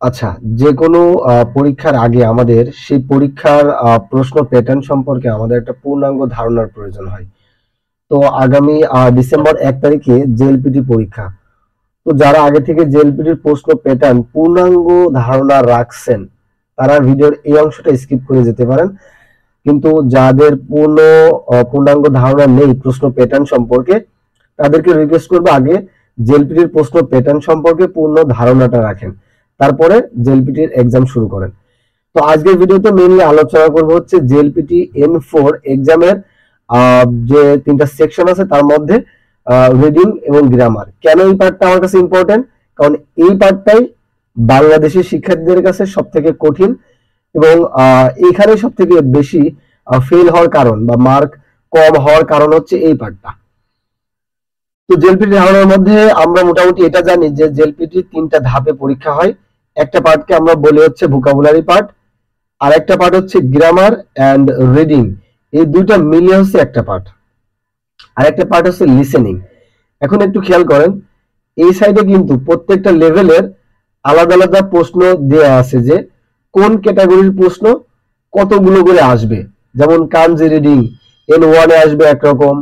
আচ্ছা, যে কোনো পরীক্ষার আগে আমাদের সেই পরীক্ষার প্রশ্ন প্যাটার্ন সম্পর্কে আমাদের একটা পূর্ণাঙ্গ ধারণার প্রয়োজন হয়। তো আগামী ডিসেম্বর 1 তারিখে জেএলপিটি পরীক্ষা। তো যারা আগে থেকে জেএলপিটির প্রশ্ন প্যাটার্ন পূর্ণাঙ্গ ধারণা রাখছেন তারা ভিডিওর এই অংশটা স্কিপ করে যেতে পারেন। কিন্তু যাদের পূর্ণাঙ্গ ধারণা নেই প্রশ্ন প্যাটার্ন সম্পর্কে তাদেরকে রিকোয়েস্ট করবো আগে জেএলপিটির প্রশ্ন প্যাটার্ন সম্পর্কে পূর্ণ ধারণাটা রাখেন, তারপরে জেএলপিটির এক্সাম শুরু করেন। তো আজকের ভিডিওতে মেইনলি আলোচনা করব হচ্ছে জেএলপিটি N4 এক্সামের যে 3টা সেকশন আছে তার মধ্যে রিডিং এবং গ্রামার। কেন এই পার্টটা আমার কাছে ইম্পর্টেন্ট? কারণ এই পার্টটাই বাংলাদেশি শিক্ষার্থীদের কাছে সবথেকে কঠিন এবং এখানে সবথেকে বেশি ফেল হওয়ার কারণ বা মার্ক কম হওয়ার কারণ হচ্ছে এই পার্টটা। তো জেএলপিটি ধারণার মধ্যে আমরা মোটামুটি এটা জানি যে জেএলপিটি 3টা ধাপে পরীক্ষা হয়। একটা পার্টকে আমরা বলি হচ্ছে ভোকাবুলারি পার্ট, আর একটা পার্ট হচ্ছে গ্রামার এন্ড রিডিং। এই দুইটা মিলিয়ে হচ্ছে একটা পার্ট, আর একটা পার্ট হচ্ছে লিসেনিং। এখন একটু খেয়াল করেন, এই সাইডে কিন্তু প্রত্যেকটা লেভেলের আলাদা আলাদা প্রশ্ন দেয়া আছে যে কোন ক্যাটাগরির প্রশ্ন কতগুলো করে আসবে। যেমন কানজি রিডিং N1 এ আসবে একরকম,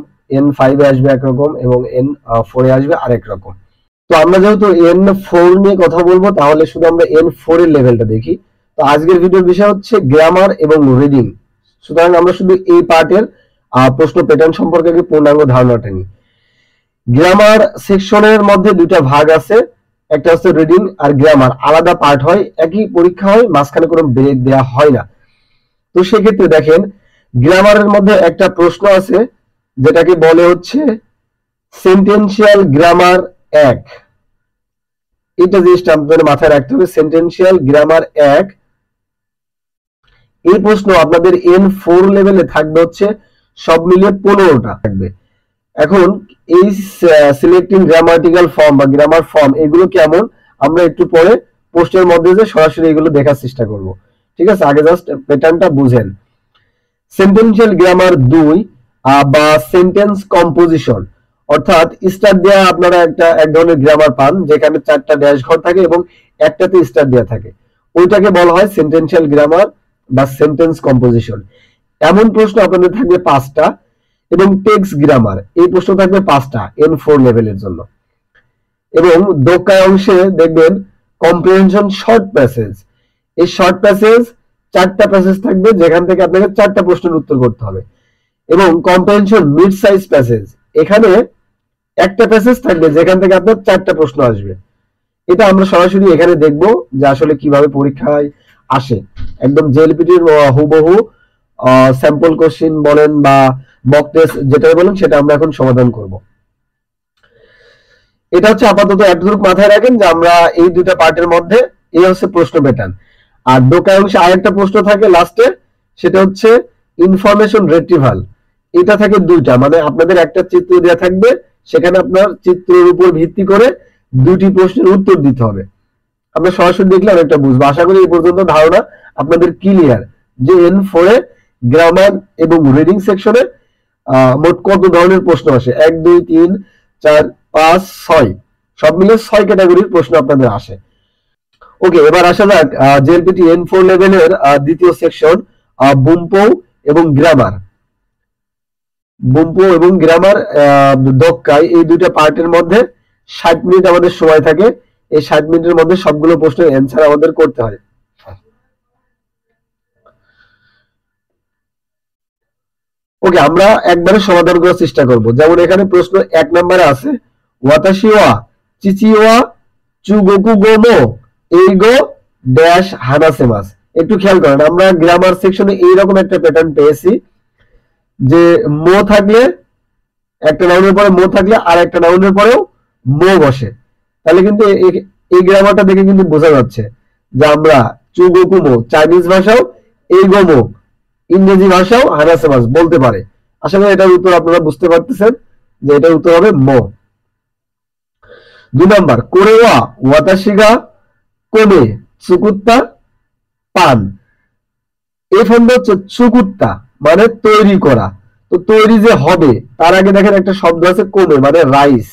N5 এ আসবে একরকম এবং N4 এ আসবে আরেক রকম। তো আমরা যেহেতু N4 নিয়ে কথা বলবো তাহলে শুধু আমরা N4 এর লেভেলটা দেখি। তো আজকের ভিডিওর বিষয় হচ্ছে গ্রামার এবং রিডিং। সুতরাং আমরা শুধু এই পার্টের প্রশ্ন প্যাটার্ন সম্পর্কে পূর্ণাঙ্গ ধারণাটা নিই। গ্রামার সেকশনের মধ্যে দুইটা ভাগ আছে, একটা হচ্ছে রিডিং আর গ্রামার আলাদা পার্ট হয়, একই পরীক্ষা হয়, মাঝখানে কোনো ব্রেক দেওয়া হয় না। তো সেক্ষেত্রে দেখেন গ্রামারের মধ্যে একটা প্রশ্ন আছে যেটাকে বলে হচ্ছে সেন্টেন্সিয়াল গ্রামার 1। এটা জিনিসটা আপনাদের মাথায় রাখতে হবে, সেন্টেন্সিয়াল গ্রামার 1। এই প্রশ্ন আপনাদের N4 লেভেলে থাকবে হচ্ছে সব মিলিয়ে 15টা থাকবে। এখন এই সিলেক্টিং গ্রামাটিক্যাল ফর্ম বা গ্রামার ফর্ম এগুলো কেমন আমরা একটু পরে পোস্টের মধ্যে যে সরাসরি এগুলো দেখার চেষ্টা করব। ঠিক আছে, আগে জাস্ট প্যাটার্নটা বুঝেন। সেন্টেন্সিয়াল গ্রামার 2 বা সেন্টেন্স কম্পোজিশন, অর্থাৎ স্টার দেয়া আপনারা এক ধরনের গ্রামার পান যেখানে 4টা ড্যাশ ঘর থাকে এবং একটাতে স্টার দেয়া থাকে, ওইটাকে বলা হয় সেন্টেন্সিয়াল গ্রামার বা সেন্টেন্স কম্পোজিশন। এমন প্রশ্ন আপনাদের থাকবে 5টা এবং টেক্সট গ্রামার এই প্রশ্ন থাকবে 5টা N4 লেভেলের জন্য। এবং দোকায় অংশে দেখবেন কম্প্রিহেনশন শর্ট প্যাসেজ, এই শর্ট প্যাসেজ 4টা প্যাসেজ থাকবে যেখান থেকে আপনাকে 4টা প্রশ্নের উত্তর করতে হবে। এবং কম্প্রিহেনশন মিড সাইজ প্যাসেজ, এখানে একটা প্যাসেজ থাকবে যেখান থেকে আপনার 4টা প্রশ্ন আসবে। এটা আমরা সরাসরি এখানে দেখব যে আসলে কিভাবে পরীক্ষায় আসে। একদম জেএলপিটির হুবহু স্যাম্পল কোশ্চেন বলেন বা মক টেস্ট যেটাই বলেন সেটা আমরা এখন সমাধান করব। এটা হচ্ছে আপাতত এতটুকু মাথায় রাখেন যে আমরা এই দুইটা পার্টের মধ্যে এই হচ্ছে প্রশ্ন প্যাটার্ন। আর দোকায় অংশে আরেকটা প্রশ্ন থাকে লাস্টে, সেটা হচ্ছে ইনফরমেশন রিট্রিভাল। এটা থাকে 2টা, মানে আপনাদের একটা চিত্র দেওয়া থাকবে, সেখানে আপনার চিত্রের উপর ভিত্তি করে 2টি প্রশ্নের উত্তর দিতে হবে। আমরা সরাসরি দেখলে অনেকটা বুঝবো। আশা করি এই পর্যন্ত ধারণা আপনাদের ক্লিয়ার যে N4 এ গ্রামার এবং রিডিং সেকশনে মোট কত ধরনের প্রশ্ন আসে। 1 2 3 4 5 6 সব মিলে 6 ক্যাটাগরির প্রশ্ন আপনাদের আসে। ওকে, এবার আসা যাক জেএলপিটি N4 লেভেলের দ্বিতীয় সেকশন বুম্পো এবং গ্রামার। বুম্পো এবং গ্রামার দক্কায় এই দুইটা পার্টের মধ্যে 60 মিনিট আমাদের সময় থাকে। এই 60 মিনিটের মধ্যে সবগুলো প্রশ্নের অ্যান্সার আমাদের করতে হয়। ওকে, আমরা একবারে সমাধান করার চেষ্টা করব। যেমন এখানে প্রশ্ন 1 নম্বরে আছে ওয়াতাশি ওয়া চিচি ওয়া চুগোকু গোমো এইগো ড্যাশ হানাসেমাস। একটু খেয়াল করেন, আমরা গ্রামার সেকশনে এইরকম একটা প্যাটার্ন পেয়েছি যে মো থাকলে একটা নাউনের পরে মো থাকলে আর একটা নাউনের পরেও মো বসে। তাহলে কিন্তু এই গ্রামারটা দেখে কিন্তু বোঝা যাচ্ছে যে আমরা চুগোকুমো চাইনিজ ভাষাও, এই গোমো ইংরেজি ভাষাও হানাসেমাস বলতে পারে। আশা করি এটার উত্তর আপনারা বুঝতে পারতেছেন যে এটার উত্তর হবে মো। 2 নাম্বার কোরেওয়া ওয়াতাশিগা কোনে চুকুত্তা পান। এই ফন্ড হচ্ছে চুকুত্তা মানে তৈরি করা। তো তৈরি যে হবে তার আগে দেখেন একটা শব্দ আছে কোনে মানে রাইস,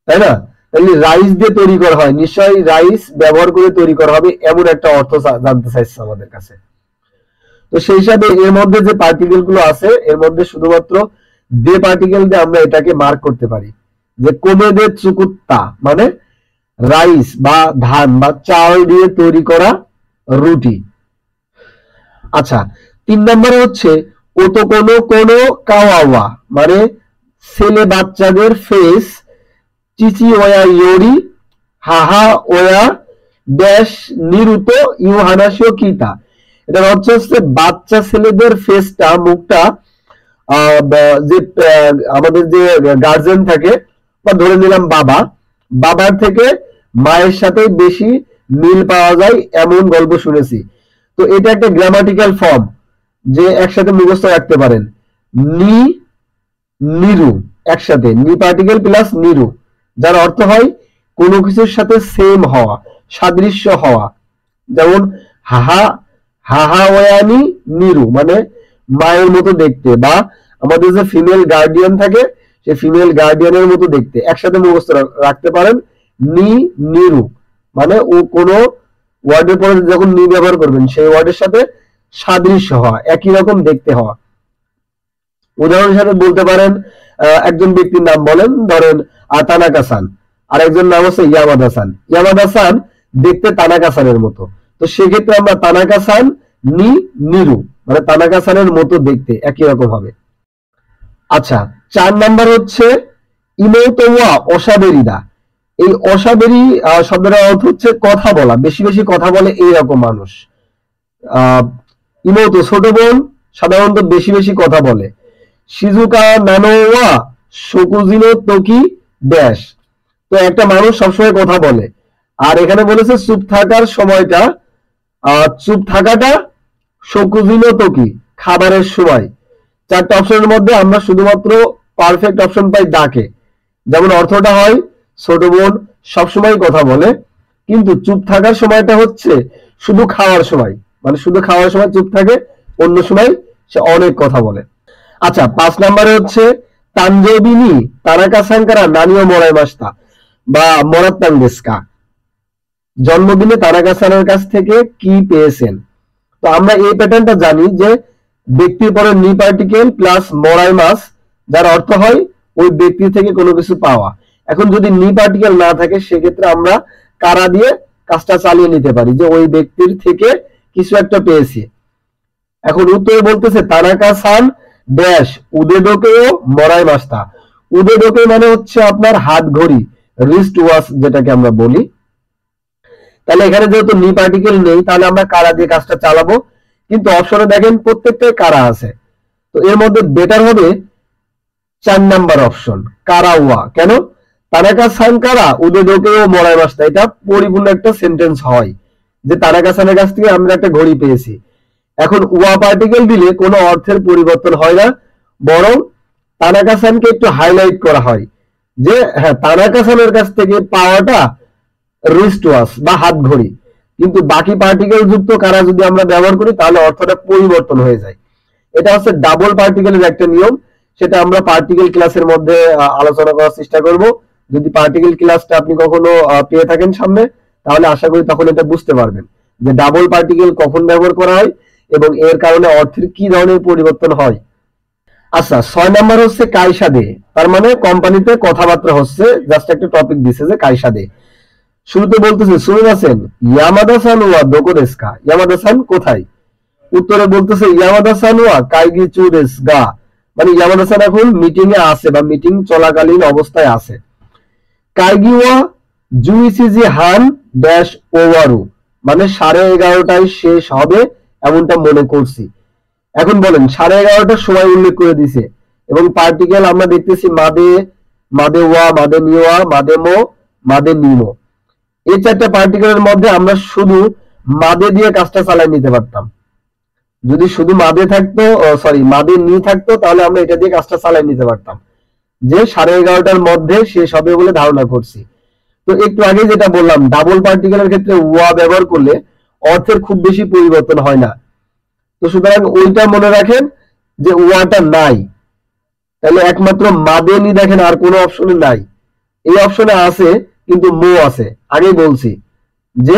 তাই না? তাহলে রাইস দিয়ে তৈরি করা হয়, নিশ্চয়ই রাইস ব্যবহার করে তৈরি করা হবে, এমন একটা অর্থ জানতে চাইছে আমাদের কাছে। তো সেই হিসাবে এর মধ্যে যে পার্টিকেল গুলো আছে এর মধ্যে শুধুমাত্র দে পার্টিকেল দিয়ে আমরা এটাকে মার্ক করতে পারি যে কমে দে চুকুত্তা, মানে রাইস বা ধান বা চাল দিয়ে তৈরি করা রুটি। আচ্ছা, 3 নম্বরে হচ্ছে ওতো কোনো কোনো কাওয়াওয়া, মানে ছেলে বাচ্চাদের ফেস, চিচি ওয়া ইয়োরি, হাহা ওয়া ড্যাশ নিরুত ইউ হানাশিও কিতা। এটা হচ্ছে বাচ্চা ছেলেদের ফেসটা, মুখটা যে আমাদের যে গার্জেন থাকে বা ধরে নিলাম বাবা, বাবার থেকে মায়ের সাথে বেশি মিল পাওয়া যায় এমন গল্প শুনেছি। তো এটা একটা গ্রামাটিক্যাল ফর্ম যে একসাথে মুখস্থ রাখতে পারেন, নি নিরু, একসাথে নি পার্টিকেল প্লাস নিরু, যার অর্থ হয় কোনো কিছুর সাথে সেম হওয়া, সাদৃশ্য হওয়া। যেমন হাহা হাহা ওয়ানি নিরু, মানে মায়ের মতো দেখতে, বা আমাদের যে ফিমেল গার্ডিয়ান থাকে সেই ফিমেল গার্ডিয়ানের মতো দেখতে, একসাথে মুখস্থ রাখতে পারেন, নি নিরু, মানে ও কোনো ওয়ার্ডের পরে যখন নি ব্যবহার করবেন সেই ওয়ার্ডের সাথে সাদৃশ্য হওয়া, একই রকম দেখতে হওয়া। উদাহরণ হিসেবে বলতে পারেন একজন ব্যক্তির নাম বলেন, ধরেন তানাকা-সান, আর একজন নাম হচ্ছে ইয়ামাদা-সান। ইয়ামাদা-সান দেখতে তানাকা-সানের মতো, তো সেক্ষেত্রে আমরা তানাকা-সান নি নিরু, মানে তানাকা-সানের মতো দেখতে, একই রকম হবে। আচ্ছা, 4 নাম্বার হচ্ছে ইমোতোয়া অসাবেরিদা। এই অসাবেরি শব্দটার অর্থ হচ্ছে কথা বলা, বেশি বেশি কথা বলে এইরকম মানুষ। ইমোতো ছোট বোন, সাধারণত বেশি বেশি কথা বলে। শিজুকা নানোয়া শকুজিনো তোকি ড্যাশ, তো একটা মানুষ সবসময় কথা বলে। আর এখানে বলেছে চুপ থাকার সময়টা, চুপ থাকাটা শকুজিনো তোকি, খাবারের সময়। 4টা অপশনের মধ্যে আমরা শুধুমাত্র পারফেক্ট অপশন পাই ডাকে, যেমন অর্থটা হয় ছোট বোন সবসময় কথা বলে, কিন্তু চুপ থাকার সময়টা হচ্ছে শুধু খাওয়ার সময়, মানে শুধু খাওয়ার সময় চুপ থাকে, অন্য সময় সে অনেক কথা বলে। আচ্ছা, 5 নম্বরে হচ্ছে তানজোবিনি তানাকা সানকারা নানিও মরাই মাস্তা বা মরাত্তাং দেস্কা, জন্মদিনে তানাকা সানের কাছ থেকে কি পেয়েছেন। তো আমরা এই প্যাটার্নটা জানি যে ব্যক্তির পরে নি পার্টিকেল প্লাস মরাই মাস, যার অর্থ হয় ওই ব্যক্তি থেকে কোনো কিছু পাওয়া। এখন যদি নি পার্টিকেল না থাকে সেক্ষেত্রে আমরা কারা দিয়ে কাজটা চালিয়ে নিতে পারি যে ওই ব্যক্তির থেকে কিছু একটা পেয়েছি। এখন উত্তরে বলতেছে তানাকা সান ড্যাশ উদেডোকেও মরাই মাস্তা। উদেডোকে মানে হচ্ছে আপনার হাত ঘড়ি, রিস্ট ওয়াচ যেটাকে আমরা বলি। তাহলে এখানে যেহেতু নি পার্টিকেল নেই তাহলে আমরা কারা দিয়ে কাজটা চালাবো, কিন্তু অপশনে দেখেন প্রত্যেকটাই কারা আছে। তো এর মধ্যে বেটার হবে 4 নাম্বার অপশন কারাওয়া। কেন? তানাকা সান কারা উদেডোকেও মরাই মাস্তা, এটা পরিপূর্ণ একটা সেন্টেন্স হয় যে তানাকা সানের কাছ থেকে আমরা একটা ঘড়ি পেয়েছি। এখন ওয়া পার্টিকেল দিলে কোনো অর্থের পরিবর্তন হয় না, বরং তানাকা সানকে একটু হাইলাইট করা হয় যে হ্যাঁ তানাকা সানের কাছ থেকে পাওয়াটা রিস্ট ওয়াচ বা হাত ঘড়ি, কিন্তু বাকি পার্টিকেল যুক্ত কারা যদি আমরা ব্যবহার করি তাহলে অর্থটা পরিবর্তন হয়ে যায়। এটা হচ্ছে ডাবল পার্টিকেলের একটা নিয়ম, সেটা আমরা পার্টিকেল ক্লাসের মধ্যে আলোচনা করার চেষ্টা করব। যদি পার্টিকেল ক্লাসটা আপনি কখনো পেয়ে থাকেন সামনে, তাহলে আশা করি তখন এটা বুঝতে পারবেন যে ডাবল পার্টিকেল কখন ব্যবহার করা হয় এবং এর কারণে অর্থের কি ধরনের পরিবর্তন হয়। আচ্ছা, 6 নাম্বার হচ্ছে কাইসাদে, তার মানে কোম্পানিতে কথাবার্তা হচ্ছে, জাস্ট একটা টপিক দিছে যে কাইসাদে। শুরুতে বলতেছে শুনুন ইয়ামাদা সান ওয়া দোকো দেশু কা, ইয়ামাদা সান কোথায়। উত্তরে বলতেছে ইয়ামাদা সান ওয়া কাইগিচু দেশু গা, মানে ইয়ামাদা সান এখন মিটিং এ আছে বা মিটিং চলাকালীন অবস্থায় আছে। কাইগি ওয়া জুইসিজি হান ড্যাশ ওভারু, মানে 11:30টায় শেষ হবে এমনটা মনে করছি। এখন বলেন 11:30টার সময় উল্লেখ করে দিছে এবং পার্টিকেল আমরা দেখতেছি মাদে, মাদে ওয়া, মাদে নিওয়া, মাদে মো, মাদে নিমো। এই 4টা পার্টিকেলের মধ্যে আমরা শুধু মাদে দিয়ে কাজটা চালাই নিতে পারতাম। যদি শুধু মাদে থাকতো, সরি মাদে নি থাকতো, তাহলে আমরা এটা দিয়ে কাজটা চালাই নিতে পারতাম যে 11:30টার মধ্যে শেষ হবে বলে ধারণা করছি। তো একটু আগে যেটা বললাম ডাবল পার্টিকেলের ক্ষেত্রে ওয়া ব্যবহার করলে অর্থের খুব বেশি পরিবর্তন হয় না, তো সুতরাং ওইটা মনে রাখেন যে ওয়াটা নাই। তাহলে একমাত্র মাদে নি দেখেন আর কোনো অপশনে নাই, এই অপশনে আছে কিন্তু মো আছে। আগেই বলছি যে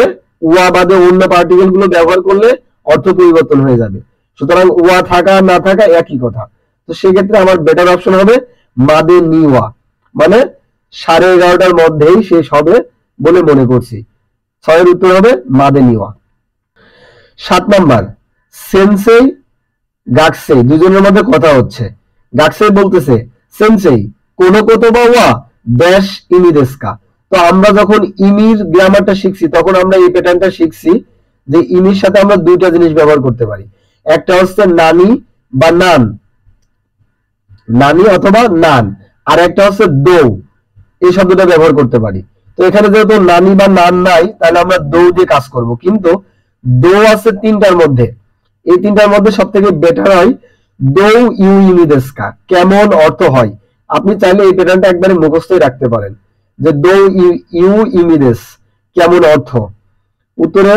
উয়া বাদে অন্য পার্টিকেল গুলো ব্যবহার করলে অর্থ পরিবর্তন হয়ে যাবে, সুতরাং উয়া থাকা না থাকা একই কথা। তো সেক্ষেত্রে আমার বেটার অপশন হবে মাদে নিওয়া, মানে 11:30টার মধ্যেই শেষ হবে বলে মনে করছি। 6-এর উত্তর হবে মাদে নিওয়া। 7 নাম্বার, সেন্সেই গাকসেই দুজনের মধ্যে কথা হচ্ছে। গাকসেই বলতেছে সেন্সেই কোনো কোতোবা ওয়া ড্যাশ ইমি দেস্কা। তো আমরা যখন ইমির গ্রামারটা শিখছি তখন আমরা এই প্যাটার্নটা শিখছি যে ইমির সাথে আমরা দুইটা জিনিস ব্যবহার করতে পারি, একটা হচ্ছে নানি বা নান, নানি অথবা নান, আর একটা হচ্ছে দৌ, এই শব্দটা ব্যবহার করতে পারি। তো এখানে যেহেতু নানি বা নান নাই তাহলে আমরা দৌ দিয়ে কাজ করব, কিন্তু দৌ আছে 3টার মধ্যে, এই 3টার মধ্যে সব থেকে বেটার হয় দৌ ইউ ইমিদেস্কা, কেমন অর্থ হয়। আপনি চাইলে এই প্যাটার্নটা একবারে মুখস্থই রাখতে পারেন যে দৌ ইউ ইমিদেস কেমন অর্থ। উত্তরে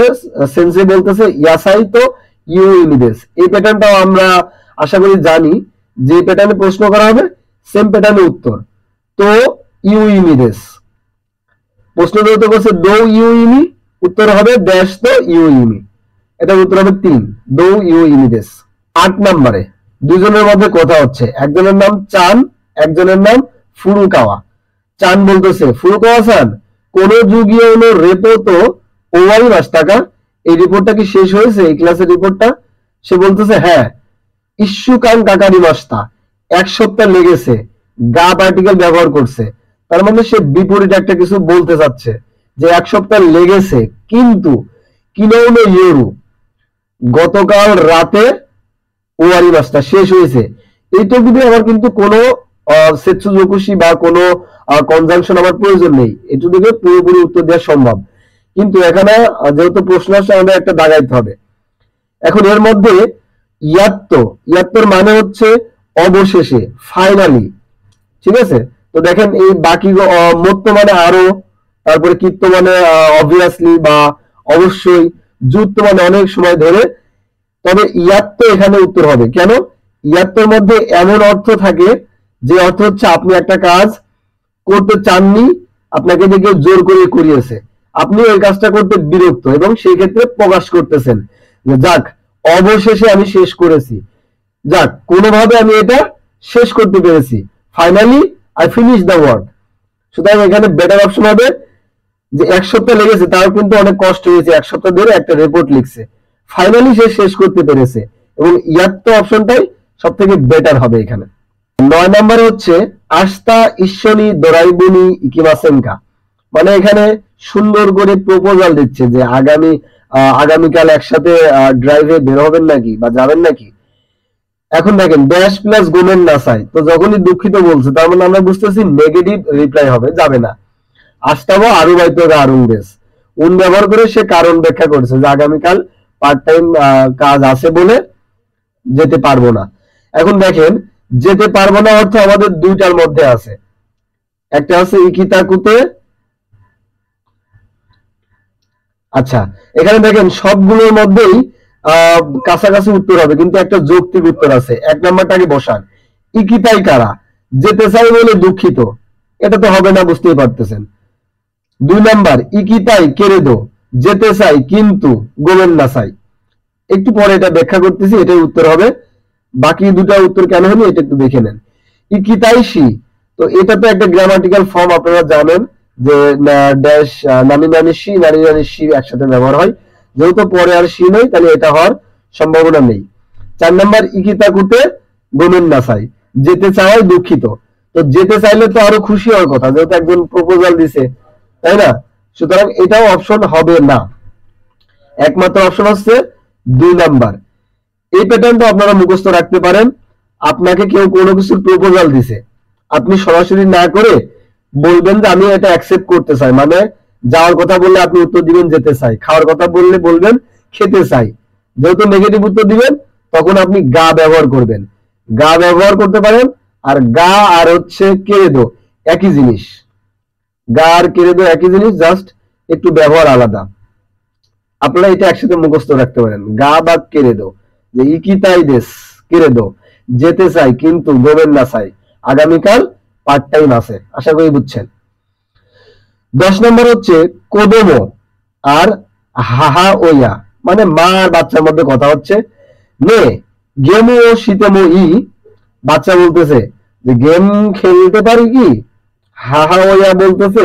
সেন্সে বলতেছে ইয়াসাই তো ইউ ইমিদেস। এই প্যাটার্নটাও আমরা আশা করি জানি, যে প্যাটার্নে প্রশ্ন করা হবে সেম প্যাটার্নে উত্তর। তো ইউ ইমিদেস, প্রশ্ন যেহেতু করছে দৌ ইউ ইমি, উত্তর হবে ড্যাশ তো ইউ ইমি, এটা উত্তর হবে 3 দৌ ইউ ইমিদেস। 8 নম্বরে দুজনের মধ্যে কথা হচ্ছে, একজনের নাম চান, একজনের নাম ফুরুকাওয়া। চান বলতেছে ফুরুকাওয়া সান কোন যুগীয় হলো রেপো তো ওয়াই মাস টাকা, এই রিপোর্টটা কি শেষ হয়েছে, এই ক্লাসের রিপোর্টটা? সে বলতেছে হ্যাঁ। ইস্যুকান কাকারি মাসটা 1 সপ্তাহ লেগেছে, গা পার্টিকেল ব্যবহার করছে, তার মানে সে বিপরীত একটা কিছু বলতে চাচ্ছে যে 1 সপ্তাহ লেগেছে, কিন্তু কিনোনো ইয়োরু গতকাল রাতে ওয়ারি মাসটা শেষ হয়েছে। এইটুকু দিয়ে আমার কিন্তু কোনো সেটসুজোকুশি বা কোনো কনজাংশন আমার প্রয়োজন নেই, এটুকু দিয়ে পুরোপুরি উত্তর দেওয়া সম্ভব। কিন্তু এখানে যেহেতু প্রশ্ন আসছে আমাদের একটা দাগাইতে হবে। এখন এর মধ্যে ইয়াত্তো, ইয়াত্তোর মানে হচ্ছে অবশেষে, ফাইনালি, ঠিক আছে? তো দেখেন এই বাকি মত্ত মানে আরো, তারপরে কিত্ত মানে অবভিয়াসলি বা অবশ্যই, যুক্ত মানে অনেক সময় ধরে। তবে ইয়াত্তো এখানে উত্তর হবে। কেন? ইয়াত্তোর মধ্যে এমন অর্থ থাকে যে অর্থ হচ্ছে আপনি একটা কাজ করতে চাননি, আপনাকে যে কেউ জোর করে করিয়েছে, আপনি ওই কাজটা করতে বিরক্ত এবং সেই ক্ষেত্রে প্রকাশ করতেছেন যে যাক অবশেষে আমি শেষ করেছি, যাক কোনোভাবে আমি এটা শেষ করতে পেরেছি, finally I finish the work. সুতরাং এখানে বেটার অপশন হবে যে 1 সপ্তাহ লেগেছে, তার কিন্তু অনেক কষ্ট হয়েছে, 1 সপ্তাহ ধরে একটা রিপোর্ট লিখছে, ফাইনালি সে শেষ করতে পেরেছে, এবং ইয়াত্তো অপশনটাই সব থেকে বেটার হবে এখানে। 9 নম্বরে হচ্ছে আস্তা ঈশ্বনী দোরাইবুনি ইকিমাসেনকা, মানে এখানে সুন্দর করে প্রপোজাল দিচ্ছে যে আগামীকাল একসাথে ড্রাইভে বের হবেন নাকি বা যাবেন নাকি। এখন দেখেন ড্যাশ প্লাস গোমেন নাসাই, তো যখনই দুঃখিত বলছে তার মানে আমরা বুঝতেছি নেগেটিভ রিপ্লাই হবে, যাবে না। আস্তাবো আরু বাইতো আরুন বেশ উন ব্যবহার করে সে কারণ ব্যাখ্যা করছে যে আগামীকাল পার্ট টাইম কাজ আছে বলে যেতে পারবো না। এখন দেখেন যেতে পারবো না অর্থ আমাদের দুইটার মধ্যে আছে, একটা আছে ইকিতাকুতে, আচ্ছা এখানে দেখেন সবগুলোর মধ্যেই কাছাকাছি উত্তর হবে, কিন্তু একটা যৌক্তিক উত্তর আছে। 1 নাম্বারটাকে বসান, ইকিতাই কারা, যেতে চাই বলে দুঃখিত, এটা তো হবে না, বুঝতেই পারতেছেন। 2 নাম্বার ইকিতাই কেরেদো, যেতে চাই কিন্তু গোমেন না চাই, একটু পরে এটা ব্যাখ্যা করতেছি, এটাই উত্তর হবে। বাকি দুটা উত্তর কেন হলো এটা একটু দেখে নেন। ইকিতাইশি, তো এটা তো একটা গ্রামাটিক্যাল ফর্ম, আপনারা জানেন যে ড্যাশ নানি নানি শি, নানি নানি শি একসাথে ব্যবহার হয়, যেহেতু পরে আর শি নেই তাহলে এটা হওয়ার সম্ভাবনা নেই। 4 নাম্বার ইকিতাকুতে গোমেন নাসাই, যেতে চাওয়াই দুঃখিত, তো যেতে চাইলে তো আরো খুশি হওয়ার কথা, যেহেতু একজন প্রপোজাল দিছে, তাই না? সুতরাং এটাও অপশন হবে না, একমাত্র অপশন হচ্ছে 2 নাম্বার। এই প্যাটার্নটা আপনারা মুখস্থ রাখতে পারেন। আপনাকে কেউ কোনো কিছু প্রপোজাল দিছে, আপনি সরাসরি না করে বলবেন যে আমি এটা অ্যাকসেপ্ট করতে চাই, মানে যাওয়ার কথা বললে আপনি উত্তর দিবেন যেতে চাই, খাওয়ার কথা বললে বলবেন খেতে চাই। যেহেতু নেগেটিভ উত্তর দিবেন তখন আপনি গা ব্যবহার করবেন, গা ব্যবহার করতে পারেন। আর গা আর হচ্ছে কেরেদো একই জিনিস, গা আর কেরেদো একই জিনিস, জাস্ট একটু ব্যবহার আলাদা। আপনারা এটা একসাথে মুখস্থ রাখতে পারেন, গা বা কেরেদো, যে ইকিতাই দেশ কেরেদো, যেতে চাই কিন্তু গোবেন না চাই, আগামীকাল পার্ট টাইম আছে। আশা করি বুঝছেন। 10 নম্বর হচ্ছে কোদোমো আর হাহা ওয়া, মানে মা আর বাচ্চার মধ্যে কথা হচ্ছে। নে গেমু ও শীতেমু ই, বাচ্চা বলতেছে যে গেম খেলতে পারি কি, হাহা ওয়া বলতেছে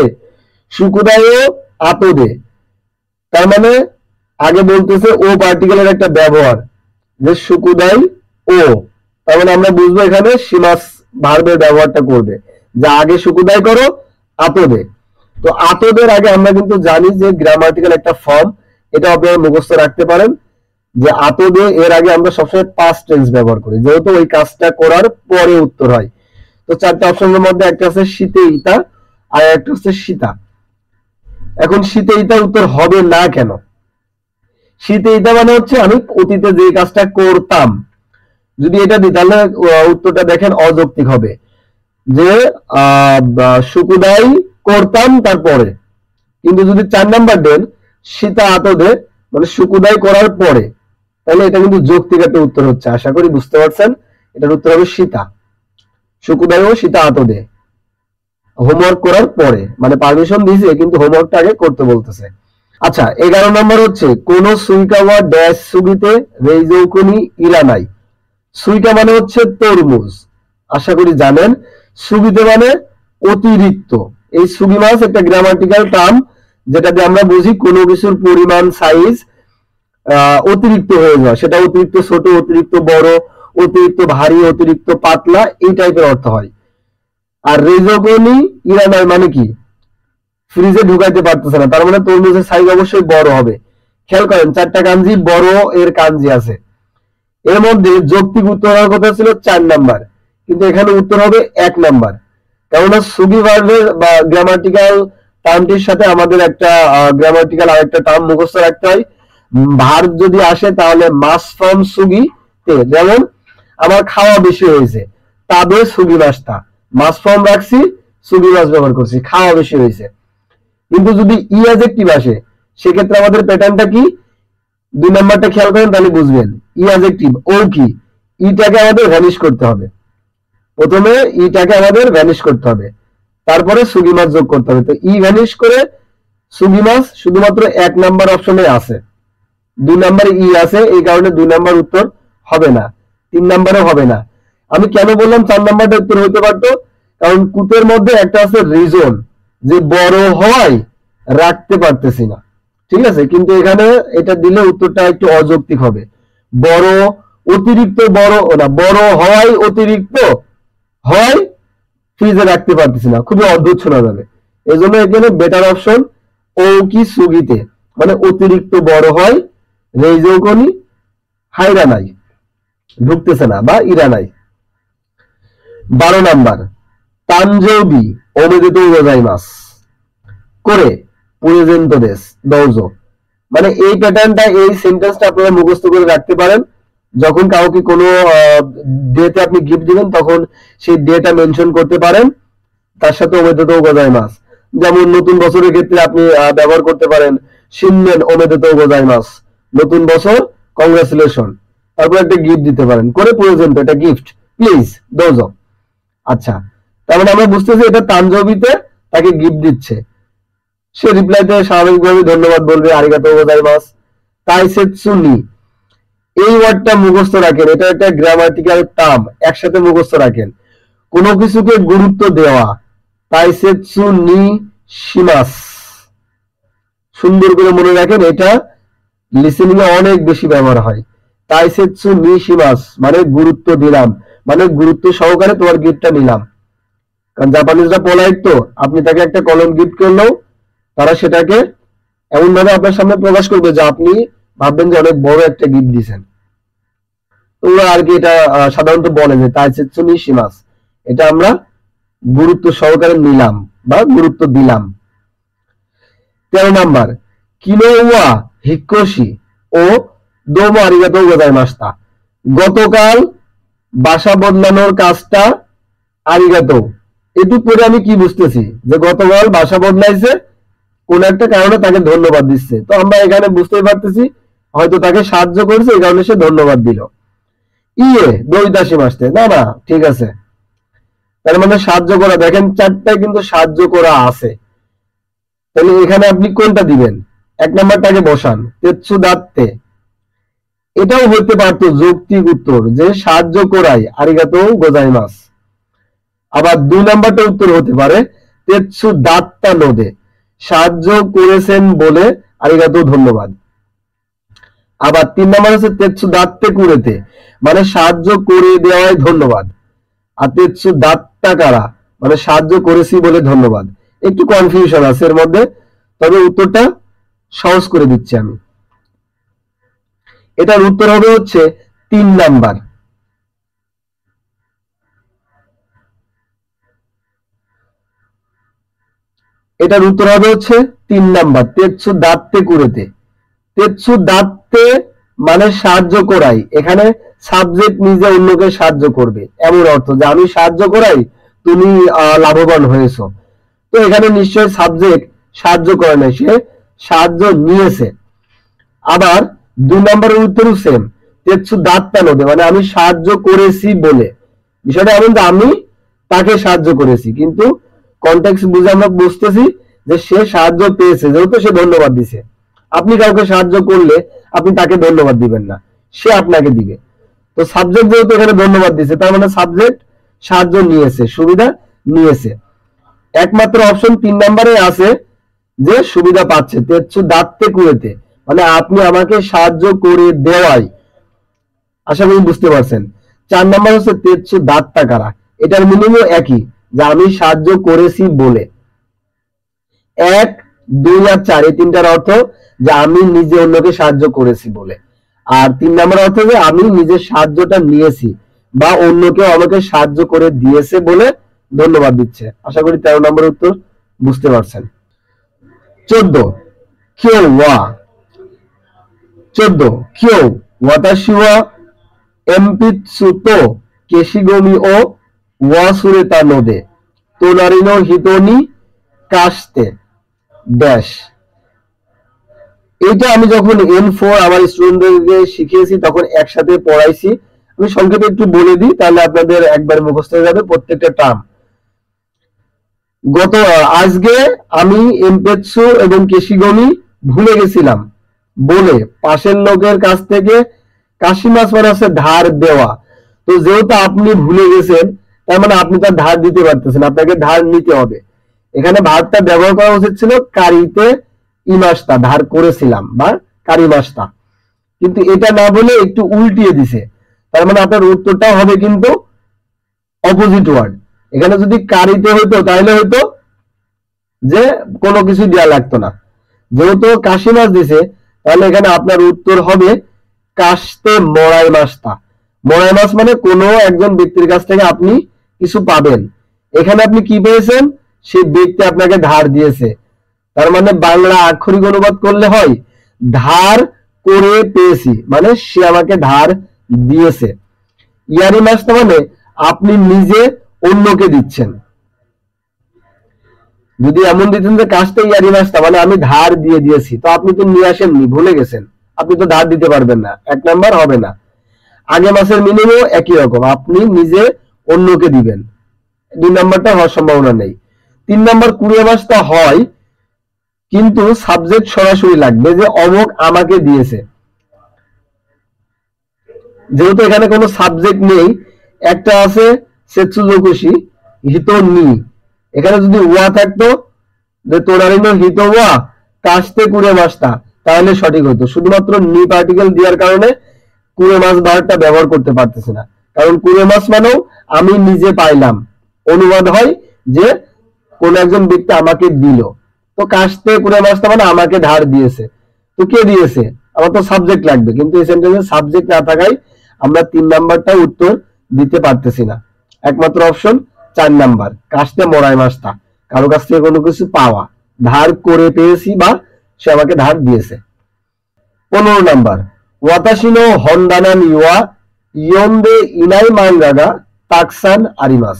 সুকুদায় আতদে। তার মানে আগে বলতেছে ও পার্টিকেলের একটা ব্যবহার, যে সুকুদাই ও, তার মানে আমরা বুঝবো এখানে সীমাস ভার্বের ব্যবহারটা করবে, যে আগে সুকুদাই করো আতদে। তো আতদের আগে আমরা কিন্তু জানি যে গ্রামাটিক্যাল একটা ফর্ম, এটা আপনারা মুখস্থ রাখতে পারেন, যে আতদে এর আগে আমরা সবসময় পাস্ট টেন্স ব্যবহার করি, যেহেতু ওই কাজটা করার পরে উত্তর হয়। তো 4টা অপশনের মধ্যে একটা আছে শীতে ইতা আর একটা হচ্ছে সীতা। এখন শীতে ইতা উত্তর হবে না কেন? শীতে ইতা মানে হচ্ছে আমি অতীতে যে কাজটা করতাম, যদি এটা দিই তাহলে উত্তরটা দেখেন অযৌক্তিক হবে, যে সুকুদাই করতাম তারপরে। কিন্তু যদি 4 নাম্বার দেন সীতা আতদে, মানে সুকুদাই করার পরে, তাহলে এটা কিন্তু যৌক্তিক একটা উত্তর হচ্ছে। আশা করি বুঝতে পারছেন, এটার উত্তর হবে সীতা, সুকুদাই ও সীতা আতদে, হোমওয়ার্ক করার পরে, মানে পারমিশন দিয়েছে কিন্তু হোমওয়ার্কটা আগে করতে বলতেছে। আচ্ছা 11 নম্বর হচ্ছে কোন সুইকাওয়া ড্যাশ সুগিতে রেইজৌকুনি ইরানাই। সুইকা মানে হচ্ছে তরমুজ, আশা করি জানেন। সুগিতে মানে অতিরিক্ত। এই সুগি মাস একটা গ্রামাটিক্যাল টার্ম, যেটা দিয়ে আমরা বুঝি কোনো কিছুর পরিমাণ, সাইজ অতিরিক্ত হয়ে যাওয়া, সেটা অতিরিক্ত ছোট, অতিরিক্ত বড়, অতিরিক্ত ভারী, অতিরিক্ত পাতলা, এই টাইপের অর্থ হয়। আর রেজোগনি ইরানাই মানে কি, ফ্রিজে ঢুকাইতে পারতেছে না, তার মানে তরমুজের সাইজ অবশ্যই বড় হবে। খেয়াল করেন 4টা কাঞ্জি বড় এর কাঞ্জি আছে, এর মধ্যে যৌক্তিক উত্তর হওয়ার কথা ছিল 4 নাম্বার, কিন্তু এখানে উত্তর হবে 1 নাম্বার। কেননা সুগি ভার্বের বা গ্রামাটিক্যাল টার্মটির সাথে আমাদের একটা গ্রামাটিক্যাল আরেকটা টার্ম মুখস্থ রাখতে হয়। ভার্ব যদি আসে তাহলে মাস ফ্রম সুগি তে, যেমন আমার খাওয়া বেশি হয়েছে, তাদের সুগি মাসটা, মাস ফর্ম রাখছি, সুগি মাস ব্যবহার করছি, খাওয়া বেশি হয়েছে। কিন্তু যদি ই অ্যাডজেক্টিভ আসে সেক্ষেত্রে আমাদের প্যাটার্নটা কি, 2 নাম্বারটা খেয়াল করেন তাহলে বুঝবেন। ই অ্যাডজেক্টিভ ও কি, ইটাকে আমাদের ভ্যানিশ করতে হবে, প্রথমে ইটাকে আমাদের ভ্যানিশ করতে হবে, তারপরে সুগি মাস যোগ করতে হবে। তো ই ভ্যানিশ করে সুগি মাস শুধুমাত্র 1 নাম্বার অপশনে আছে, 2 নাম্বারে ই আছে, এই কারণে 2 নাম্বার উত্তর হবে না, 3 নাম্বারও হবে না। আমি কেন বললাম 4 নাম্বারটা উত্তর হইতে পারতো, কারণ কুতের মধ্যে একটা আছে রিজন, যে বড় হওয়ায় রাখতে পারতেছি না, ঠিক আছে। কিন্তু এখানে এটা দিলে উত্তরটা একটু অযৌক্তিক হবে, বড় অতিরিক্ত বড় না, বড় হওয়ায় অতিরিক্ত হয় ফ্রিজে রাখতে পারতেছি না, খুবই অদ্ভুত শোনা যাবে। এই জন্য এখানে বেটার অপশন ও কি সুগিতে, মানে অতিরিক্ত বড় হয়, রেইজৌকনি হাইরা নাই, ঢুকতেছে না বা ইরা নাই। 12 নাম্বার তানজৌবি ওমেদেতো গোজাইমাস করে প্রেজেন্ট দেশ দৌজো, মানে এই প্যাটার্নটা, এই সেন্টেন্সটা আপনারা মুখস্থ করে রাখতে পারেন। যখন কাউকে কোনো ডেতে আপনি গিফট দিবেন তখন সেই ডেটা মেনশন করতে পারেন, তার সাথে ওমেদেতো গোজাইমাস। যেমন নতুন বছরের ক্ষেত্রে আপনি ব্যবহার করতে পারেন শিননেন ওমেদেতো গোজাইমাস, নতুন বছর কংগ্রাচুলেশন, তারপর একটা গিফট দিতে পারেন, করে প্রেজেন্ট, এটা গিফট প্লিজ দৌজো। আচ্ছা, তার মানে আমরা বুঝতেছি এটা তানজবিতে তাকে গিফট দিচ্ছে, সে রিপ্লাইতে স্বাভাবিকভাবে ধন্যবাদ বলবে, আরিগাতো গোজাইমাস। তাইসেৎসু নি, এই ওয়ার্ডটা মুখস্থ রাখেন, এটা একটা গ্রামাটিক্যাল টার্ম, একসাথে মুখস্থ রাখেন। কোনো কিছুকে গুরুত্ব দেওয়া, তাইসেৎসু নি শিমাস, সুন্দর করে মনে রাখেন, এটা লিসেনিং এ অনেক বেশি ব্যবহার হয়। তাইসেৎসু নি শিমাস মানে গুরুত্ব দিলাম, মানে গুরুত্ব সহকারে তোমার গিফটটা নিলাম। কারণ জাপানিজরা পোলাইট, তো আপনি তাকে একটা কলম গিফট করলেও তারা সেটাকে এমন ভাবে আপনার সামনে প্রকাশ করবে যে আপনি ভাববেন যে অনেক বড় একটা গিফট দিয়েছেন। তো ওরা আর কি এটা সাধারণত বলে যে তাইসেৎসু নি শিমাস, এটা আমরা গুরুত্ব সহকারে নিলাম বা গুরুত্ব দিলাম। 13 নাম্বার কিনোওয়া হিক্কোশি ও দোমো আরিগাতো গোজাইমাস্তা, গতকাল বাসা বদলানোর কাজটা আরিগাতো। এটুক পরে আমি কি বুঝতেছি, যে গতকাল বাসা বদলাইছে, কোন একটা কারণে তাকে ধন্যবাদ দিচ্ছে। তো আমরা এখানে বুঝতেই পারতেছি হয়তো তাকে সাহায্য করছে, এই কারণে সে ধন্যবাদ দিল। ইয়ে দইদাসী মাসতে, না না ঠিক আছে, তার মানে সাহায্য করা, দেখেন 4টায় কিন্তু সাহায্য করা আছে। তাহলে এখানে আপনি কোনটা দিবেন? এক নাম্বারটাকে বসান, তেৎসু দাত্তে। এটাও হতে পারতো যৌক্তিক উত্তর যে সাহায্য করাই, আরিগাতো গোজাইমাস। আবার 2 নাম্বারটা উত্তর হতে পারে তেৎসু দাত্তা নোদে, সাহায্য করেছেন বলে আরিগাতো ধন্যবাদ। আবার 3 নাম্বার হচ্ছে তেৎসু দাত্তে কুরেতে, মানে সাহায্য করে দেওয়ায় ধন্যবাদ। আর তেৎসু দাত্তা কারা, মানে সাহায্য করেছি বলে ধন্যবাদ। একটু কনফিউশন আছে এর মধ্যে, তবে উত্তরটা সহজ করে দিচ্ছি আমি। এটার উত্তর হবে হচ্ছে 3 নাম্বার। এটার উত্তর হবে হচ্ছে 3 নাম্বার, তেৎসু দাত্তে কুরেতে। তেৎসু দাত্তে মানে সাহায্য করাই, এখানে সাবজেক্ট নিজে অন্যকে সাহায্য করবে এমন অর্থ যে আমি সাহায্য করাই, তুমি লাভবান হয়েছো। তো এখানে নিশ্চয় সাবজেক্ট সাহায্য করে না, সে সাহায্য নিয়েছে। আবার 2 নম্বরের উত্তরও সেম, তেৎসু দাত্তা নোদে, মানে আমি সাহায্য করেছি বলে। বিষয়টা এমন যে আমি তাকে সাহায্য করেছি, কিন্তু কনটেক্সট বুঝে আমরা বুঝতেছি যে সে সাহায্য পেয়েছে, যেহেতু সে ধন্যবাদ দিছে। আপনি কাউকে সাহায্য করলে আপনি তাকে ধন্যবাদ দিবেন না, সে আপনাকে দিবে। তো সাবজেক্ট যেহেতু এখানে ধন্যবাদ দিছে, তার মানে সাবজেক্ট সাহায্য নিয়েছে, সুবিধা নিয়েছে। একমাত্র অপশন 3 নম্বরে আছে যে সুবিধা পাচ্ছে, তেৎসু দাত্তে কুয়েতে, মানে আপনি আমাকে সাহায্য করে দেওয়ায়। আশা করি বুঝতে পারছেন। 4 নম্বর হচ্ছে তেৎসু দাত্তা কারা, এটার মিনিংও একই, যে আমি সাহায্য করেছি বলে। 1, 2 আর 4 এই তিনটার অর্থ যে আমি নিজে অন্যকে সাহায্য করেছি বলে। আর 3 নম্বর অর্থ যে আমি নিজের সাহায্যটা নিয়েছি বা অন্য কেউ আমাকে সাহায্য করে দিয়েছে বলে ধন্যবাদ দিচ্ছে। আশা করি 13 নম্বর উত্তর বুঝতে পারছেন। 14 কিউ ওয়া। 14 কিউ ওয়াতাশি ওয়া এমপিৎসু তো কেশিগমি ও ওয়া সুরেতা নোদে তোনারিনো হিতোনি কাশতে ড্যাশ। এটা আমি যখন N4 আমার স্টুডেন্টদেরকে শিখিয়েছি তখন একসাথে পড়াইছি। আমি সংক্ষেপে একটু বলে দিই, তাহলে আপনাদের একবার মুখস্থ হয়ে যাবে প্রত্যেকটা টার্ম। আজকে আমি এমপেৎসু এবং কেশিগমি ভুলে গেছিলাম বলে পাশের লোকের কাছ থেকে কাশিমাস মানে হচ্ছে ধার দেওয়া। তো যেহেতু আপনি ভুলে গেছেন, তার মানে আপনি তার ধার দিতে পারতেছেন, আপনাকে ধার নিতে হবে। এখানে ভার্বটা ব্যবহার করা উচিত ছিল কারিতে ইমাস্তা, ধার করেছিলাম বা কারিমাস্তা, কিন্তু এটা না বলে একটু উল্টিয়ে দিছে। তার মানে আপনার উত্তরটাও হবে কিন্তু অপোজিট ওয়ার্ড। এখানে যদি কারিতে হইতো তাহলে হয়তো যে কোনো কিছু দেওয়া লাগতো না, যেহেতু কাশি মাছ দিছে তাহলে এখানে আপনার উত্তর হবে কাশতে মরাই মাছটা। মরাই মাছ মানে কোনো একজন ব্যক্তির কাছ থেকে আপনি কিছু পাবেন, এখানে আপনি কি পেয়েছেন, সেই ব্যক্তি আপনাকে ধার দিয়েছে। তার মানে বাংলা আক্ষরিক অনুবাদ করলে হয় ধার করে পেয়েছি, মানে সে আমাকে ধার দিয়েছে। ইয়ারি মাছটা মানে আপনি নিজে অন্যকে দিচ্ছেন। যদি এমন দিতেন যে কাজটা ইয়ারি মাছটা মানে আমি ধার দিয়ে দিয়েছি, তো আপনি তো নিয়ে আসেননি, ভুলে গেছেন, আপনি তো ধার দিতে পারবেন না, 1 নাম্বার হবে না। আগে মাসের মিনিংও একই রকম, আপনি নিজে অন্যকে দিবেন, 2 নাম্বারটা হওয়ার সম্ভাবনা নেই। 3 নাম্বার কুড়িয়ে মাসটা হয়, কিন্তু সাবজেক্ট সরাসরি লাগবে যে অমুক আমাকে দিয়েছে। যেহেতু এখানে কোনো সাবজেক্ট নেই, একটা আছে সেৎসুজোকুশি হিতো নি, এখানে যদি ওয়া থাকতো যে তোরারিনো হিতো ওয়া কাশতে কুড়ে মাসটা, তাহলে সঠিক হতো। শুধুমাত্র নি পার্টিকেল দেওয়ার কারণে কুড়ে মাস ভার্বটা ব্যবহার করতে পারতেছে না, কারণ কুড়ে মাস মানেও আমি নিজে পাইলাম, অনুবাদ হয় যে কোন একজন ব্যক্তি আমাকে দিল। তো কাশতে কুড়ে মাসটা মানে আমাকে ধার দিয়েছে, তো কে দিয়েছে, আমার তো সাবজেক্ট লাগবে, কিন্তু এই সেন্টেন্সে সাবজেক্ট না থাকায় আমরা 3 নাম্বারটা উত্তর দিতে পারতেছি না। একমাত্র অপশন 4 নাম্বার, কাশতে মরাই মাসটা, কারো কাছ থেকে কোনো কিছু পাওয়া, ধার করে পেয়েছি বা সে আমাকে ধার দিয়েছে। 15 নাম্বার, ওয়াতাশিনো হন্দানান ইওয়া ইয়ন্দে ইনাই মাঙ্গাগা তাকসান আরিমাস।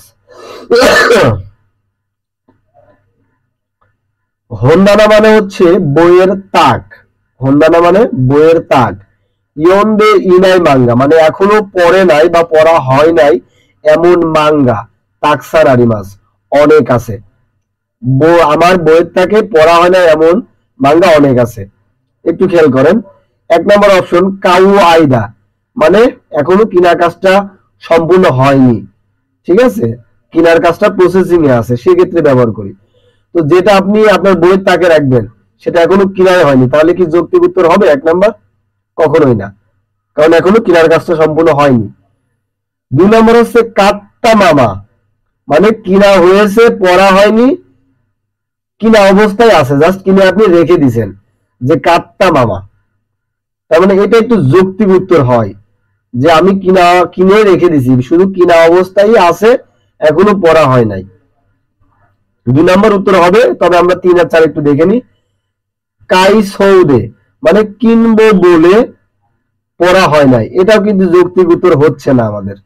হন্দানা মানে হচ্ছে বইয়ের তাক, হন্দানা মানে বইয়ের তাক। ইয়ন্দে ইনাই মাঙ্গা মানে এখনো পড়ে নাই বা পড়া হয় নাই এমন মাঙ্গা, তাকসান আরিমাস অনেক আছে। আমার বইয়ের থেকে পড়া হয় না এমন মাঙ্গা অনেক আছে। একটু খেয়াল করেন, 1 নম্বর অপশন কাউ আইদা, মানে এখনো কিনার কাজটা সম্পূর্ণ হয়নি, ঠিক আছে, কিনার কাজটা প্রসেসিং এ আছে, সেক্ষেত্রে ব্যবহার করি। তো যেটা আপনি আপনার বইয়ের তাকে রাখবেন সেটা এখনো কিনার হয়নি, তাহলে কি যৌক্তিক উত্তর হবে 1 নম্বর? কখনোই না, কারণ এখনো কিনার কাজটা সম্পূর্ণ হয়নি। 2 নম্বর হচ্ছে কাত্তা মামা, মানে কিনা হয়েছে, পড়া হয়নি, কিনা অবস্থায় আছে, জাস্ট কিনে আপনি রেখে দিছেন, যে কাত্তা মামা, তার মানে এটা একটু যৌক্তিক উত্তর হয় যে আমি কিনে রেখে দিছি, শুধু কিনা অবস্থায় আছে, এখনো পড়া হয় নাই। 2 নম্বর উত্তর হবে। তবে আমরা 3 আর 4 একটু দেখে নি। কাই সৌদে, মানে কিনবো বলে পড়া হয় নাই, এটাও কিন্তু যৌক্তিক উত্তর হচ্ছে না আমাদের,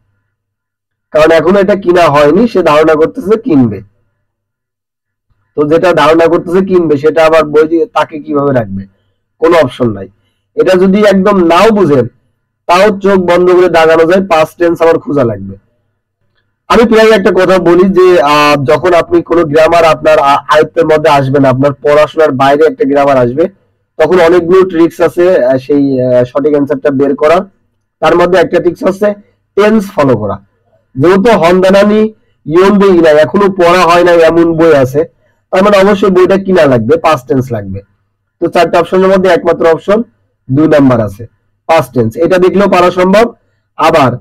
কারণ এখনো এটা কিনা হয়নি, সে ধারণা করতেছে কিনবে। তো যেটা ধারণা করতেছে কিনবে সেটা আবার বই তাকে কিভাবে রাখবে? কোনো অপশন নাই। এটা যদি একদম নাও বুঝেন তাও চোখ বন্ধ করে দাগানো যায়, পাস্ট টেন্স আবার খোঁজা লাগবে। আমি প্রায় একটা কথা বলি যে যখন আপনি কোনো গ্রামার আপনার আয়ত্তের মধ্যে আসবে না, আপনার পড়াশোনার বাইরে একটা গ্রামার আসবে, তখন অনেকগুলো ট্রিক্স আছে সেই সঠিক অ্যান্সারটা বের করার। তার মধ্যে একটা ট্রিক্স আছে টেন্স ফলো করা। যেহেতু হন্দানানি ইয়নবে ইনা এখনো পড়া হয় না এমন বই আছে, তার মানে অবশ্যই বইটা কিনা লাগবে, পাস্ট টেন্স লাগবে। তো 4টা অপশনের মধ্যে একমাত্র অপশন 2 নাম্বার আছে, পাস্ট টেন্স। এটা দেখলেও পারা সম্ভব। আবার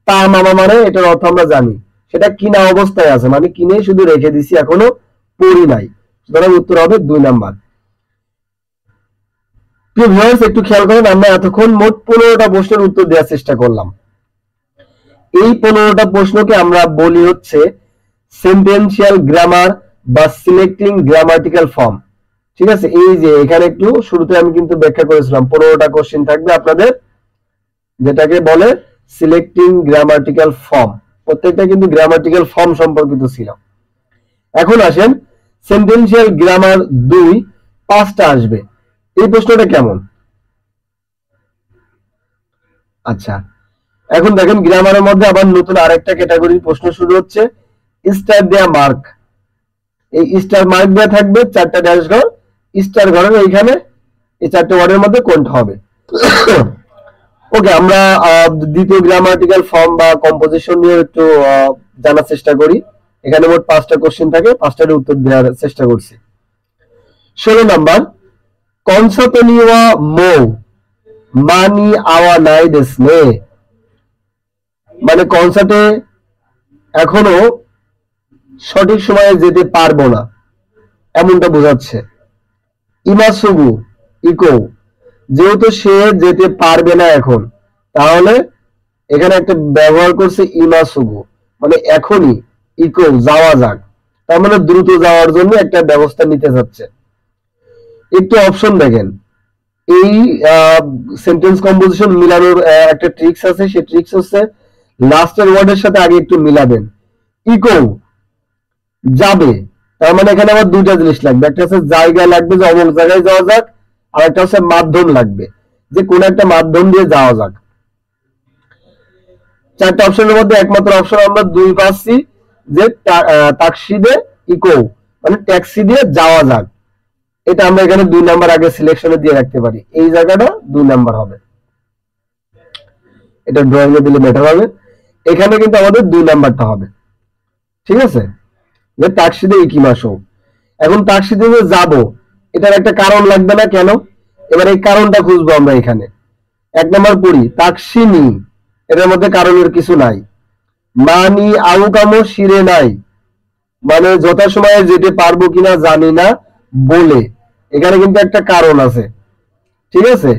তা মামা, মানে এটার অর্থ আমরা জানি, সেটা কিনা অবস্থায় আছে, মানে কিনে শুধু রেখে দিছি, এখনো পড়ি নাই। সুতরাং উত্তর হবে 2 নাম্বার। প্রিয় ভিউয়ার্স, একটু খেয়াল করেন, আমরা এতক্ষণ মোট 15টা প্রশ্নের উত্তর দেওয়ার চেষ্টা করলাম। এই 15টা প্রশ্নকে আমরা বলি হচ্ছে সেন্টেন্সিয়াল গ্রামার বা সিলেক্টিং গ্রামাটিক্যাল ফর্ম। ঠিক আছে, এই যে এখানে একটু শুরুতে আমি কিন্তু ব্যাখ্যা করেছিলাম 15টা কোশ্চেন থাকবে আপনাদের, যেটাকে বলে সিলেক্টিং গ্রামাটিক্যাল ফর্ম। প্রত্যেকটা কিন্তু গ্রামাটিক্যাল ফর্ম সম্পর্কিত ছিল। এখন আসেন সেন্টেন্সিয়াল গ্রামার 2, 5টা আসবে। এই প্রশ্নটা কেমন? আচ্ছা, এখন দেখেন গ্রামারের মধ্যে আবার নতুন আরেকটা ক্যাটাগরির প্রশ্ন শুরু হচ্ছে, স্টার দেয়া মার্ক। এই স্টার মার্ক দেয়া থাকবে 4টা ড্যাশ ঘর, স্টার ঘরের এইখানে এই 4টে ওয়ার্ডের মধ্যে কোনটা হবে? ওকে, আমরা দ্বিতীয় গ্রামাটিক্যাল ফর্ম বা কম্পোজিশন নিয়ে একটু জানার চেষ্টা করি। এখানে মোট 5টা কোশ্চেন থাকে, 5টার উত্তর দেওয়ার চেষ্টা করছি। 16 নাম্বার, কনসাতনিওয়া মো মানি আওয়া নাই দেসনে, মানে কনসার্টে এখনো সঠিক সময়ে যেতে পারবো না, এমনটা বোঝাচ্ছে। ইমাসুগু ইকো, যেহেতু সে যেতে পারবে না এখন, তাহলে এখানে একটা ব্যবহার করছে ইমাসুগু, মানে এখনই, ইকো যাওয়া যাক, তার মানে দ্রুত যাওয়ার জন্য একটা ব্যবস্থা নিতে যাচ্ছে। একটু অপশন দেখেন, এই সেন্টেন্স কম্পোজিশন মিলানোর একটা ট্রিক্স আছে, সেই ট্রিক্স হচ্ছে লাস্টের ওয়ার্ডের সাথে আগে একটু মিলাবেন। ইকো যাবে, তার মানে এখানে আবার 2টা জিনিস লাগবে, একটা হচ্ছে জায়গা লাগবে যে অমুক জায়গায় যাওয়া যাক, আর একটা হচ্ছে মাধ্যম লাগবে যে কোন একটা মাধ্যম দিয়ে যাওয়া যাক। 4টা অপশনের মধ্যে একমাত্র অপশন আমরা 2 পাচ্ছি, যে তাক্সিদে ইকো, মানে ট্যাক্সি দিয়ে যাওয়া যাক। এটা আমরা এখানে 2 নাম্বার আগে সিলেকশনে দিয়ে রাখতে পারি, এই জায়গাটা 2 নাম্বার হবে, এটা ড্রয়িং এ দিলে বেটার হবে। এখানে কিন্তু আমাদের 2 নাম্বারটা হবে, ঠিক আছে, যে ট্যাক্সিতে ইকিমাসো। এখন ট্যাক্সিতে যে যাবো, এটার একটা কারণ লাগবে না? কেন? এবার এই কারণটা খুঁজবো আমরা এখানে। 1 নাম্বার পড়ি, তাকসিনি, এটার মধ্যে কারণের কিছু নাই। মানি আউকামো শিরে নাই, মানে যথাসময়ে যেতে পারবো কিনা জানি না বলে, এখানে কিন্তু একটা কারণ আছে, ঠিক আছে।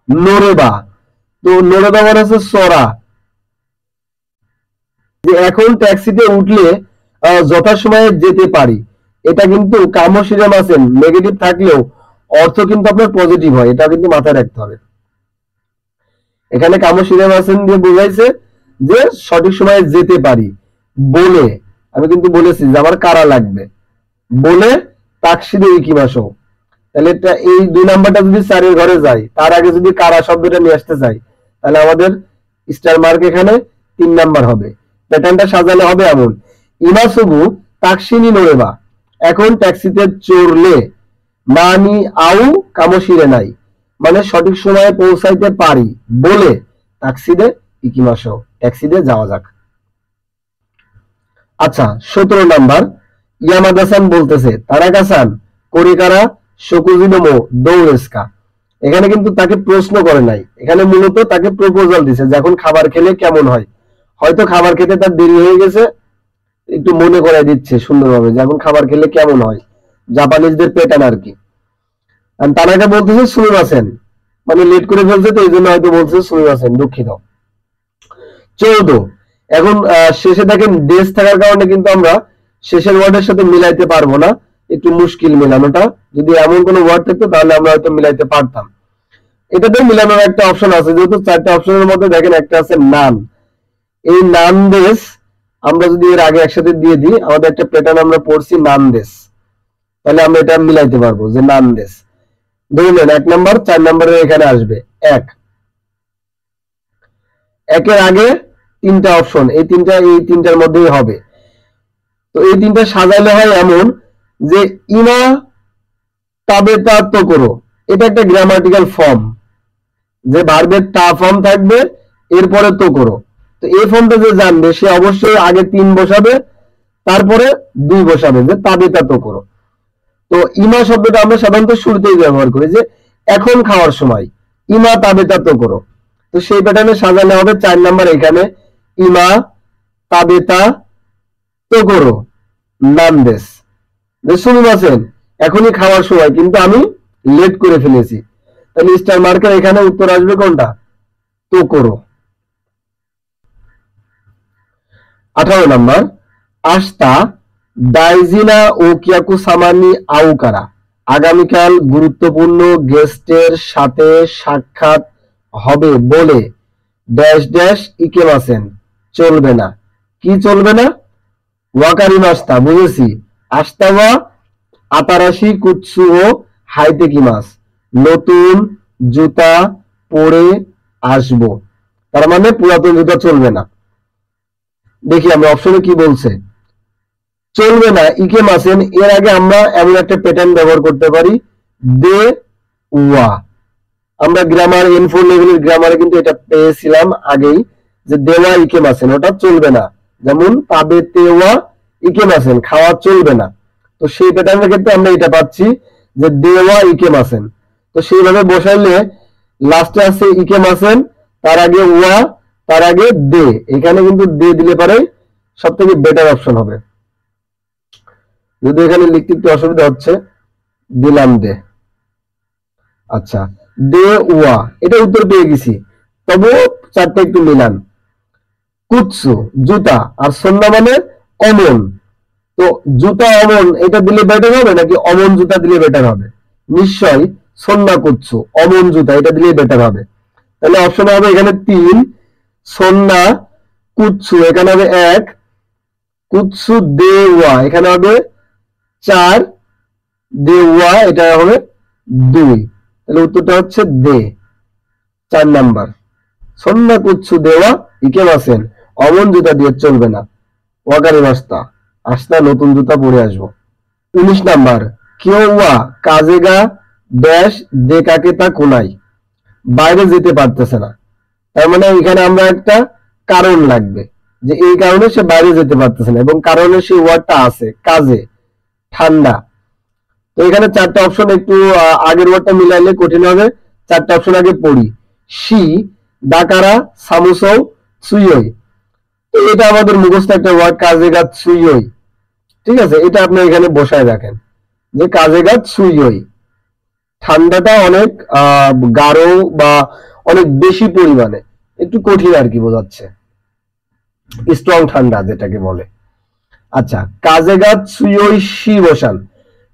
নোরেবা, তো নোরেবা মানে হচ্ছে সরা, যে এখন ট্যাক্সিতে উঠলে যথাসময়ে যেতে পারি, এটা কিন্তু কামশিরাম আছেন নেগেটিভ থাকলেও অর্থ কিন্তু আপনার পজিটিভ হয়, এটা কিন্তু মাথায় রাখতে হবে। এখানে কামশিরাম আছেন দিয়ে বোঝাইছে যে সঠিক সময়ে যেতে পারি বলে, আমি কিন্তু বলেছি যে আমার কারা লাগবে বলে তাকসিদে ইকিমাসো। তাহলে এই 2 নাম্বারটা যদি 4 ঘরে যায়, তার আগে যদি কারা শব্দটা নিয়ে আসতে চাই, তাহলে আমাদের স্টার মার্ক এখানে 3 নাম্বার হবে। প্যাটার্নটা সাজানো হবে এমন, ইমাসুগু তাকসিনি নোরেবা, এখন ট্যাক্সিতে চড়লে মানি আউ কামশিরে নাই, মানে সঠিক সময়ে পৌঁছাইতে পারি বলে ট্যাক্সিতে ইকিমাশো, ট্যাক্সিতে যাওয়া যাক। আচ্ছা 17 নাম্বার, ইয়ামাদা-সান বলতেছে তানাকা-সান কোরেকারা শোকুজিনোমো দৌড়েস্কা। এখানে কিন্তু তাকে প্রশ্ন করে নাই, এখানে মূলত তাকে প্রপোজাল দিছে যে এখন খাবার খেলে কেমন হয়। হয়তো খাবার খেতে তার দেরি হয়ে গেছে, একটু মনে করাই দিচ্ছে সুন্দরভাবে যে এখন খাবার খেলে কেমন হয়, জাপানিজদের প্যাটার্ন আর কি। তানাকা বলতেছে সুমিমাসেন, মানে লেট করে ফেলছে তো এই জন্য হয়তো বলছে সুমিমাসেন, দুঃখিত। 14, এখন শেষে দেখেন ডেস থাকার কারণে কিন্তু আমরা শেষের ওয়ার্ডের সাথে মিলাইতে পারবো না, একটু মুশকিল মিলানোটা। যদি এমন কোনো ওয়ার্ড থাকতো তাহলে আমরা হয়তো মিলাইতে পারতাম। এটাতে মিলানোর একটা অপশন আছে, যেহেতু 4টা অপশনের মধ্যে দেখেন একটা আছে নান। এই নান দেশ আমরা যদি এর আগে একসাথে দিয়ে দিই, আমাদের একটা প্যাটার্ন আমরা পড়ছি নান দেশ, তাহলে আমরা এটা মিলাইতে পারবো যে নান দেশ। ধরে নেন 1 নাম্বার 4 নাম্বারের এখানে আসবে 1, একের আগে 3টা অপশন, এই তিনটার মধ্যেই হবে। তো এই 3টা সাজাইলে হয় এমন যে ইমা তাবে তা তো করো, এটা একটা গ্রামাটিক্যাল ফর্ম, যে ভার্বের তা ফর্ম থাকবে এরপরে তো করো। তো এই ফর্মটা যে জানবে সে অবশ্যই আগে 3 বসাবে, তারপরে 2 বসাবে, যে তাবে তা তো করো। তো ইমা শব্দটা আমরা সাধারণত শুরুতেই ব্যবহার করি, যে এখন খাওয়ার সময়, ইমা তাবে তা তো করো। তো সেই প্যাটার্নে সাজানো হবে 4 নাম্বার এখানে ইমা তাবে তা তো করো নান্দেস, যে শুনুন এখনই খাওয়ার সময় কিন্তু আমি লেট করে ফেলেছি, তাহলে স্টার মার্কার এখানে উত্তর আসবে কোনটা, তো করো। 18 নাম্বার, আস্তা দাইজিনা ও কিয়াকু সামানি আউকারা, আগামীকাল গুরুত্বপূর্ণ গেস্টের সাথে সাক্ষাৎ হবে বলে ড্যাশ ড্যাশ ইকেমাসেন, চলবে না। কি চলবে না, ওয়াকারিমাস্তা বুঝেছি, আস্তাওয়া আতারাশি কুৎসু ও হাইতেকিমাস, নতুন জুতা পরে আসবো, তার মানে পুরাতন জুতা চলবে না। দেখি আমরা অপশনে কি বলছে, চলবে না ইকেমাসেন, এর আগে আমরা এমন একটা প্যাটার্ন ব্যবহার করতে পারি দে ওয়া। আমরা গ্রামার N4 লেভেলের গ্রামারে কিন্তু এটা পেয়েছিলাম আগেই, যে দেওয়া ইকেমাসেন ওটা চলবে না, যেমন তাবে তেওয়া ইকেমাসেন খাওয়া চলবে না। তো সেই প্যাটার্নের ক্ষেত্রে আমরা এটা পাচ্ছি যে দেওয়া ইকেমাসেন। তো সেইভাবে বসাইলে লাস্টে আছে ইকেমাসেন, তার আগে ওয়া, তার আগে দে, এখানে কিন্তু দে দিলে পারে সব থেকে বেটার অপশন হবে। যদি এখানে লিখতে একটু অসুবিধা হচ্ছে, দিলাম দে। আচ্ছা দে ওয়া, এটা উত্তর পেয়ে গেছি, তবুও 4টা একটু মিলান। কুৎসু জুতা, আর সন্না মানে অমন, তো জুতা অমন এটা দিলে বেটার হবে নাকি অমন জুতা দিলে বেটার হবে, নিশ্চয়ই সন্না কুৎসু অমন জুতা এটা দিলে বেটার হবে। তাহলে অপশন হবে এখানে 3, সন্না কুৎসু এখানে হবে 1, কুৎসু দেওয়া এখানে হবে 4, দেওয়া এটা হবে 2, তাহলে উত্তরটা হচ্ছে দে 4 নাম্বার। সন্না কুৎসু দেওয়া ইকেমাসেন, অমন জুতা দিয়ে চলবে না, ওয়াকারিমাস্তা আস্তা নতুন জুতা পরে আসবো। 19 নাম্বার, কেউ ওয়া কাজেগা ড্যাশ দেকাকে তা কোনাই, বাইরে যেতে পারতেছে না, তার মানে এখানে আমরা একটা কারণ লাগবে, যে এই কারণে সে বাইরে যেতে পারতেছে না, এবং কারণে সেই ওয়ার্ডটা আছে কাজে, ঠান্ডা। তো এখানে 4টা অপশন একটু আগের ওয়ার্ডটা মিলাইলে কঠিন হবে, 4টা অপশন আগে পড়ি। শি ডাকারা সামুসৌ সুইয়ই, এটা আমাদের মুখস্থ একটা ওয়ার্ড কাজেগা সুইয়ই, ঠিক আছে, এটা আপনি এখানে বসায় রাখেন যে কাজেগা সুইয়ই, ঠান্ডাটা অনেক গাঢ় বা অনেক বেশি পরিমাণে, একটু কঠিন আর কি বোঝাচ্ছে, স্ট্রং ঠান্ডা যেটাকে বলে। আচ্ছা কাজেগা সুইয়ই শি বসান,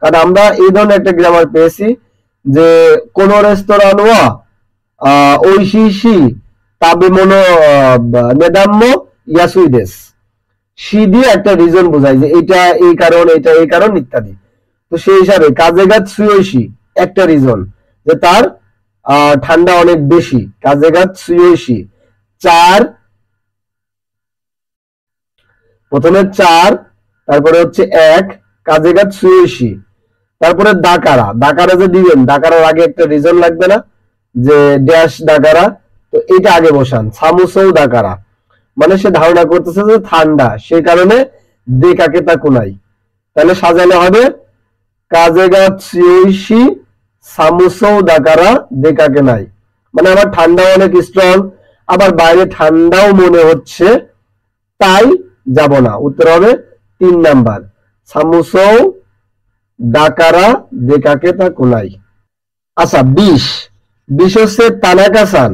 কারণ আমরা এই ধরনের একটা গ্রামার পেয়েছি যে কোন রেস্তোরাঁ ওয়া ওইশি শি তাবে মনো নেদাম্য ইয়াসুই দেশ, শি দিয়ে একটা রিজন বোঝায় যে এটা এই কারণ, এটা এই কারণ ইত্যাদি। তো সেই হিসাবে কাজেগা সুইয়শি একটা রিজন যে তার ঠান্ডা অনেক বেশি, কাজেগা সুইয়শি 4, প্রথমে 4 তারপরে হচ্ছে 1, কাজে গাছ সুয়েশি। তারপরে দাকারা, দাকারা যে দিবেন, দাকারার আগে একটা রিজন লাগবে না যে ড্যাশ দাকারা, তো এটা আগে বসান। সামুসৌ দাকারা মানে সে ধারণা করতেছে যে ঠান্ডা, সেই কারণে দেকাকে তা কুনাই। তাহলে সাজানো হবে কাজে গাছ সুয়েশি সামুসৌ দাকারা দেকাকে নাই, মানে আমার ঠান্ডা অনেক স্ট্রং, আবার বাইরে ঠান্ডাও মনে হচ্ছে, তাই যাব না। উত্তর হবে 3 নাম্বার, সামুসৌ দাকারা দেকাকে তা কুনাই। আচ্ছা 20 হচ্ছে তানাকা-সান।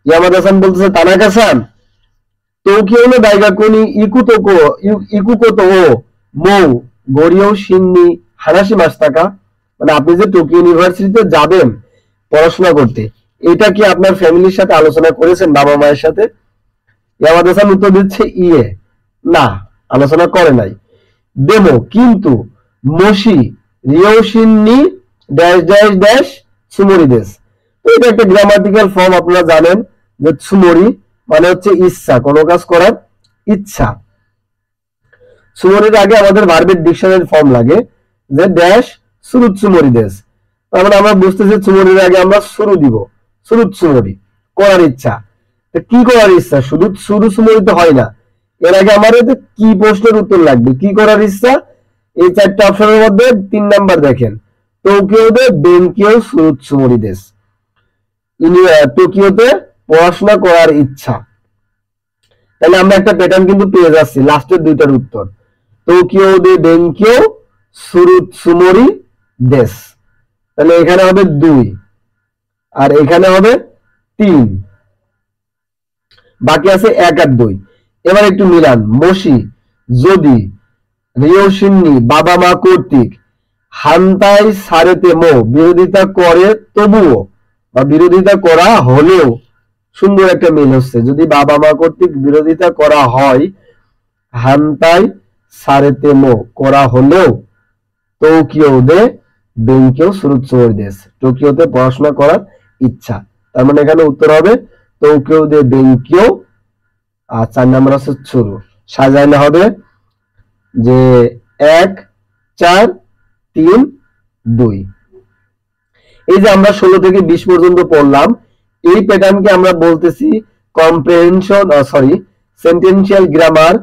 ইয়ামাদা-সান বলতেছে তানাকা-সান টোকিও নো দাইগাকুনি ইকুকোতো ও মৌ গড়িও শিন্নি হানাশি মাস্তাকা, মানে আপনি যে টোকিও ইউনিভার্সিটিতে যাবেন পড়াশোনা করতে, এটা কি আপনার ফ্যামিলির সাথে আলোচনা করেছেন, বাবা মায়ের সাথে? ইয়ামাদা-সান উত্তর দিচ্ছে ইয়ে, না আলোচনা করে নাই। ডেমো কিন্তু মশি রিওশিন্নি ড্যাশ ড্যাশ ড্যাশ সুমরি দেশ। তো এটা একটা গ্রামাটিক্যাল ফর্ম, আপনারা জানেন যে সুমরি মানে হচ্ছে ইচ্ছা, কোনো কাজ করার ইচ্ছা। সুমরির আগে আমাদের ভার্বের ডিকশনারি ফর্ম লাগে যে ড্যাশ সুরুত সুমরি দেশ, তার মানে আমরা বুঝতেছি সুমরির আগে আমরা শুরু দিব, সুরুত সুমরি করার ইচ্ছা। কি করার ইচ্ছা? শুধু শুরু সুমরি তো হয় না, এর আগে আমার কি প্রশ্নের উত্তর লাগবে, কি করার ইচ্ছা। এই 4টা অপশনের মধ্যে 3 নাম্বার দেখেন, টোকিওতে বেনকিও সুরুত সুমরি দেশ, টোকিওতে পড়াশোনা করার ইচ্ছা। তাহলে আমরা একটা প্যাটার্ন কিন্তু পেয়ে যাচ্ছি লাস্টের 2টার উত্তর, টোকিওতে বেনকিও সুরুত সুমরি দেশ। তাহলে এখানে হবে 2 আর এখানে হবে 3, বাকি আছে 1 আর 2। এবার একটু মিলান, মশি যদি রিওশিন্নি বাবা মা কর্তৃক হান্তাই সারেতে মো বিরোধিতা করে তবুও বা বিরোধিতা করা হলেও, সুন্দর একটা মিল হচ্ছে, যদি বাবা মা কর্তৃক বিরোধিতা করা হয় হান্তাই সারেতে মো করা হলেও টোকিওতে বেনকিও সুরুত সুমরি দেশ, টোকিওতে পড়াশোনা করার ইচ্ছা। তার মানে এখানে উত্তর হবে টোকিওতে বেনকিও, আর 4 নাম্বার হচ্ছে সুরু। সাজানো হবে যে 1 4 3 2। এই যে আমরা 16 থেকে 20 পর্যন্ত পড়লাম, এই প্যাটার্নকে আমরা বলতেছি কম্প্রেহেনশন সেন্টেন্সিয়াল গ্রামার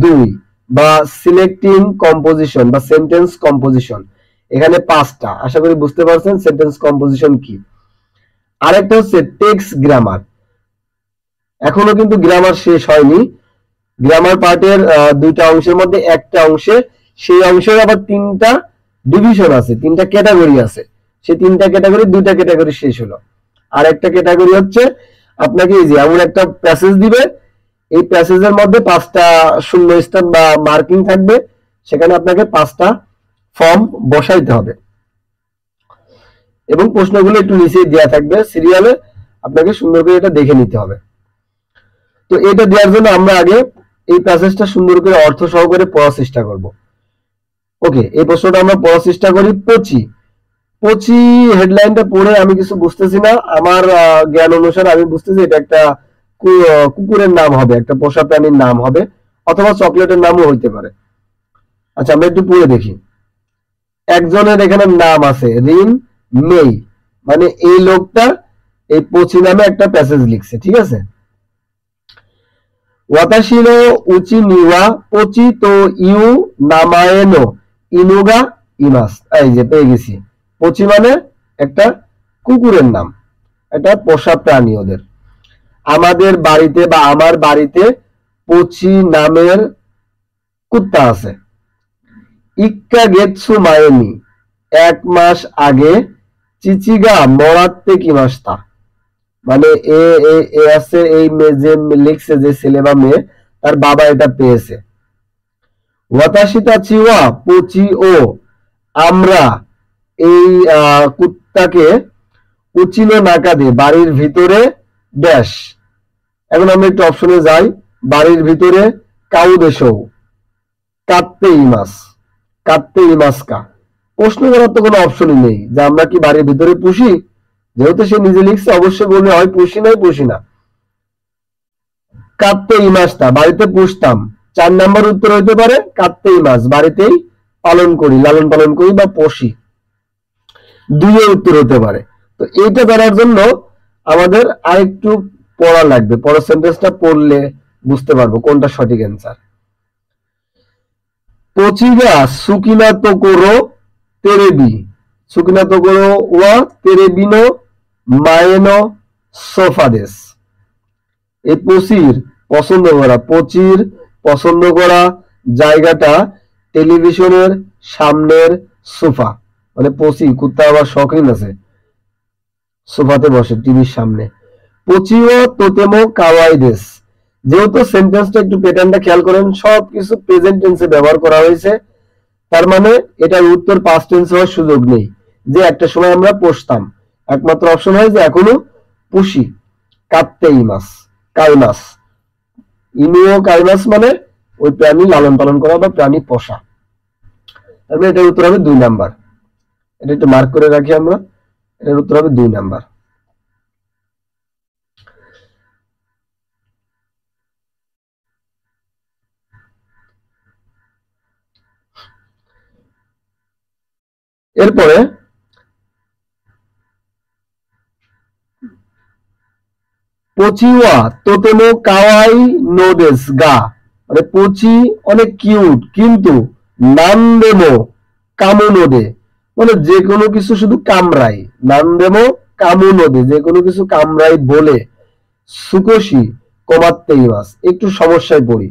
2 বা সিলেক্টিং কম্পোজিশন বা সেন্টেন্স কম্পোজিশন। এখানে 5টা, আশা করি বুঝতে পারছেন সেন্টেন্স কম্পোজিশন কি। আরেকটা হচ্ছে টেক্সট গ্রামার, এখনো কিন্তু গ্রামার শেষ হয়নি। গ্রামার পার্টের 2টা অংশের মধ্যে একটা অংশে, সেই অংশের আবার 3টা ডিভিশন আছে, 3টা ক্যাটাগরি আছে, সেই 3টা ক্যাটাগরি 2টা ক্যাটাগরি শেষ হলো। আর একটা ক্যাটাগরি হচ্ছে আপনাকে এই যে এমন একটা প্যাসেজ দিবে, এই প্যাসেজের মধ্যে 5টা শূন্যস্থান বা মার্কিং থাকবে, সেখানে আপনাকে 5টা ফর্ম বসাইতে হবে এবং প্রশ্নগুলো একটু নিচে দেওয়া থাকবে সিরিয়ালে, আপনাকে সুন্দর করে এটা দেখে নিতে হবে। তো এটা দেওয়ার জন্য আমরা আগে এই প্যাসেজটা সুন্দর করে অর্থ সহকারে পড়ার চেষ্টা করব। ওকে, এই প্রশ্নটা আমরা পড়ার চেষ্টা করি। পচি হেডলাইনটা পড়ে আমি কিছু বুঝতেছি না, আমার জ্ঞান অনুসারে আমি বুঝতেছি এটা একটা কুকুরের নাম হবে, একটা পোষা প্রাণীর নাম হবে, অথবা চকলেটের নামও হইতে পারে। আচ্ছা আমরা একটু পড়ে দেখি। একজনের এখানে নাম আছে রিন মেই, মানে এই লোকটা এই পচি নামে একটা প্যাসেজ লিখছে, ঠিক আছে। ওয়াতাশি নো উচি নিওয়া পচি তো ইউ নামায়ে নো ইনুগা ইমাস। এই যে পেয়ে গেছি, পচি মানে একটা কুকুরের নাম, এটা পোষা প্রাণী ওদের। আমাদের বাড়িতে বা আমার বাড়িতে পচি নামের কুত্তা আছে। ইক্কা গেতসু মায়েনি 1 মাস আগে চিচিগা মরাতে কি মাসতা, মানে এ আছে এই যে লিখছে যে ছেলে বা মেয়ে, তার বাবা এটা পেয়েছে। ওয়াতাশিতা চিওয়া পচি ও আমরা এই কুত্তাকে উচিনো নাকাদে বাড়ির ভিতরে ড্যাশ। এখন আমরা একটু অপশনে যাই, বাড়ির ভিতরে কাউ দেশও কাঁদতে ইমাসকা। প্রশ্ন করার তো কোনো অপশনই নেই যে আমরা কি বাড়ির ভিতরে পুষি, যেহেতু সে নিজে লিখছে অবশ্যই বললে হয় পুষি নাই পুষি না। কাঁদতে ইমাসতা বাড়িতে পুষতাম, 4 নাম্বার উত্তর হইতে পারে কাঁদতে ইমাস বাড়িতেই পালন করি, লালন পালন করি বা পোষি, দুইয়ের উত্তর হতে পারে। তো এইটা ধরার জন্য আমাদের আরেকটু পড়া লাগবে, পরের সেন্টেন্সটা পড়লে বুঝতে পারবো কোনটা সঠিক অ্যান্সার। পচিগা সুকিনা তো করো তেরেবি, সুকিনা তো করো ওয়া তেরেবিনো মায়েনো সোফাদেস। এই পচির পছন্দ করা, পচির পছন্দ করা জায়গাটা টেলিভিশনের সামনের সোফা, মানে পচি কুত্তা আবার শখিন আছে, সোফাতে বসে টিভির সামনে। পচিও তোতেমো কাওয়াই দেস, যেহেতু সেন্টেন্সটা একটু প্যাটার্নটা খেয়াল করেন, সবকিছু প্রেজেন্ট টেন্সে ব্যবহার করা হয়েছে, তার মানে এটার উত্তর পাস্ট টেন্স হওয়ার সুযোগ নেই যে একটা সময় আমরা পুষতাম। একমাত্র অপশন হয় যে এখনো পুষি, কাত্তেই মাস, কাইমাস, ইনুও কাইমাস মানে ওই প্রাণী লালন পালন করা বা প্রাণী পোষা। তাহলে এটার উত্তর হবে 2 নাম্বার। এটা একটু মার্ক করে রাখি আমরা, এটার উত্তর হবে 2 নাম্বার। এরপরে পচিওয়া তোতেমো কাওয়াই নোদেস গা, মানে পচি অনেক কিউট কিন্তু নান্দেমো কামু নোদে, মানে যে কোনো কিছু শুধু কামড়াই, নান্দেমো কামু নোদে, যে কোনো কিছু কামড়াই বলে সুকোশি কমাতেই মাস, একটু সমস্যায় পড়ি।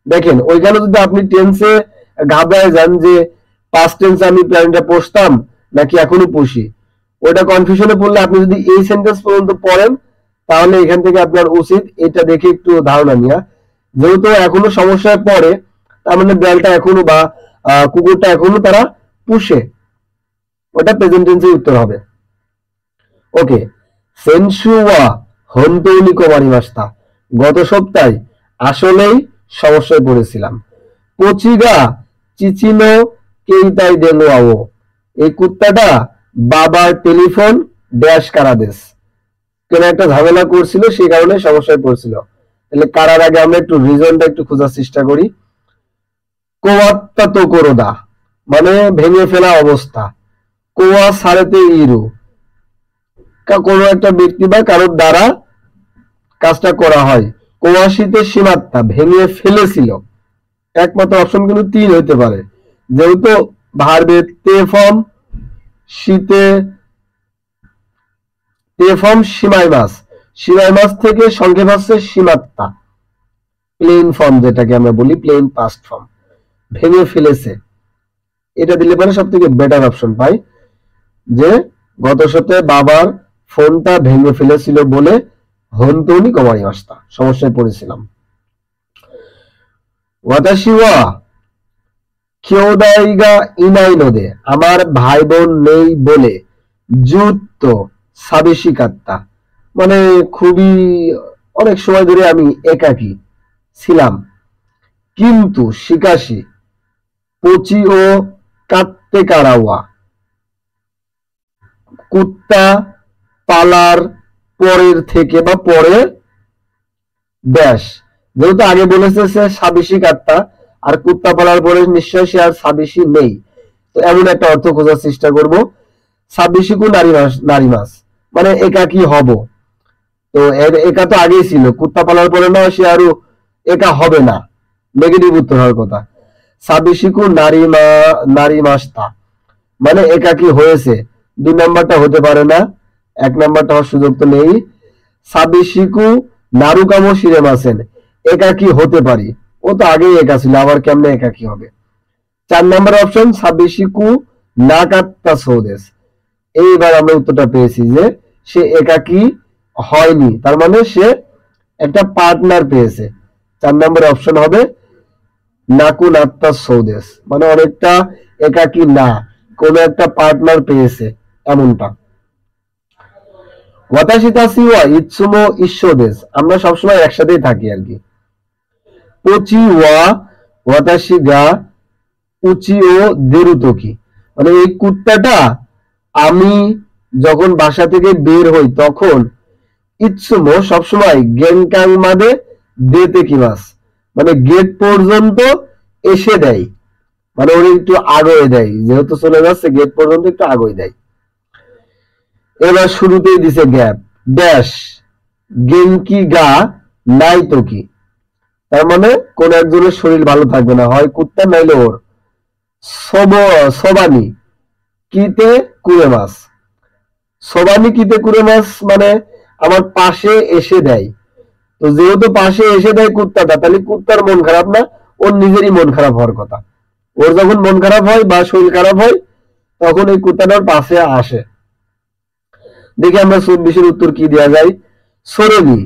দেখেন ওইখানে যদি আপনি টেন্সে ঘাবড়ায় যান যে পাস্ট টেন্সে আমি প্ল্যানটা পড়তাম নাকি এখনো পড়ি, ওইটা কনফিউশনে পড়লে আপনি যদি এই সেন্টেন্স পর্যন্ত পড়েন তাহলে এখান থেকে আপনার উচিত এটা দেখে একটু ধারণা নেওয়া, যেহেতু এখনো সমস্যায় পড়ে তার মানে বেলটা এখনো বা কুকুরটা এখনো তারা পুষে, ওটা প্রেজেন্ট টেন্সে উত্তর হবে। ওকে, সেনসুয়া হন্তৌনি কোমারি মাস্তা, গত সপ্তাহে আসলেই সমস্যায় পড়েছিলাম। পচিগা চিচিনো কেইতাই দেলো আও, এই কুত্তাটা বাবার টেলিফোন ড্যাশ কারাদেশ, কেন একটা ঝামেলা করছিল সেই কারণে সমস্যায় পড়ছিল। তাহলে কারার আগে আমরা একটু রিজনটা একটু খোঁজার চেষ্টা করি। কোয়াত্তা তো করোদা মানে ভেঙে ফেলা অবস্থা, কোয়া সারেতে ইরু কোনো একটা ব্যক্তি বা কারোর দ্বারা কাজটা করা হয়, কোয়াশিতে সীমাত্তা ভেঙে ফেলেছিল। একমাত্র অপশন কিন্তু 3 হতে পারে, যেহেতু ভার্বে তে ফর্ম শীতে, তে ফর্ম সীমাই মাস, সীমাই মাস থেকে সংক্ষেপ হচ্ছে সীমাত্তা, প্লেন ফর্ম যেটাকে আমরা বলি প্লেন পাস্ট ফর্ম, ভেঙে ফেলেছে, এটা দিলে পরে সব থেকে বেটার অপশন পাই যে গত সপ্তাহে বাবার ফোনটা ভেঙে ফেলেছিল বলে হন্তৌনি কোমারি মাস্তা, সমস্যায় পড়েছিলাম। ওয়াতাশি ওয়া কিয়োদাইগা ইনাই নোদে, আমার ভাই বোন নেই বলে যুদ্ধ সাবেশি কাত্তা, মানে খুবই অনেক সময় ধরে আমি একাকী ছিলাম। কিন্তু শিকাশি পচি ও কাত্তে কারাওয়া, কুত্তা পালার পরের থেকে বা পরে ড্যাশ, যেহেতু আগে বলেছে সে সাবিসি কাত্তা আর কুত্তা পালার পরে নিশ্চয় সে আর সাবিসি নেই, তো এমন একটা অর্থ খোঁজার চেষ্টা করব। সাবিসিকু নারী মাস মানে একাকী হব, তো একা তো আগেই ছিল, কুত্তা পালার পরে না সে আরো একা হবে না, নেগেটিভ উত্তর হওয়ার কথা। সাবিসিকু নারী মাসতা মানে একাকী হয়েছে, 2 নাম্বারটা হতে পারে না, 1 নাম্বারটা হওয়ার সুযোগ তো নেই। সাবিসিকু নারুকামো শিরেমাসেন, একাকী হতে পারি, ও তো আগেই একা ছিল, আবার কেমনে একাকী হবে। 4 নাম্বার অপশন সাবিসিকু নাকাত্তা সৌদেশ, এইবার আমরা উত্তরটা পেয়েছি যে সে একাকী হয়নি, তার মানে সে একটা পার্টনার পেয়েছে। 4 নাম্বার অপশন হবে নাকু নাত্তা সৌদেশ, মানে অনেকটা একাকী না, কোন একটা পার্টনার পেয়েছে এমনটা। ওয়াতাশি তাসি ওয়া ইৎসুমো ইশ্বদেশ, আমরা সবসময় একসাথেই থাকি আর কি। পচি ওয়া ওয়াতাশি গা উচি ও দেরুতকি, মানে এই কুত্তাটা আমি যখন বাসা থেকে বের হই তখন ইৎসুমো সবসময় গেনকাং মাদে দেতে কিমাস, মানে গেট পর্যন্ত এসে দেয়, মানে ওর একটু আগে দেয়, যেহেতু চলে যাচ্ছে গেট পর্যন্ত একটু আগে দেয়। এবার শুরুতেই দিছে গ্যাপ ড্যাশ গেঙ্কি গা নাই তো কি, তার মানে কোন একজনের শরীর ভালো থাকবে না, হয় কুত্তা নাইলে ওর। সবানি কিতে কুড়ে মাছ, সবানি কিতে কুড়ে মাছ মানে আমার পাশে এসে দেয়। তো যেহেতু পাশে এসে দেয় কুত্তাটা, তাহলে কুত্তার মন খারাপ না, ওর নিজেরই মন খারাপ হওয়ার কথা। ওর যখন মন খারাপ হয় বা শরীর খারাপ হয় তখন এই কুত্তাটার পাশে আসে। দেখি আমরা 24-এর উত্তর কি দেওয়া যায়। সরণি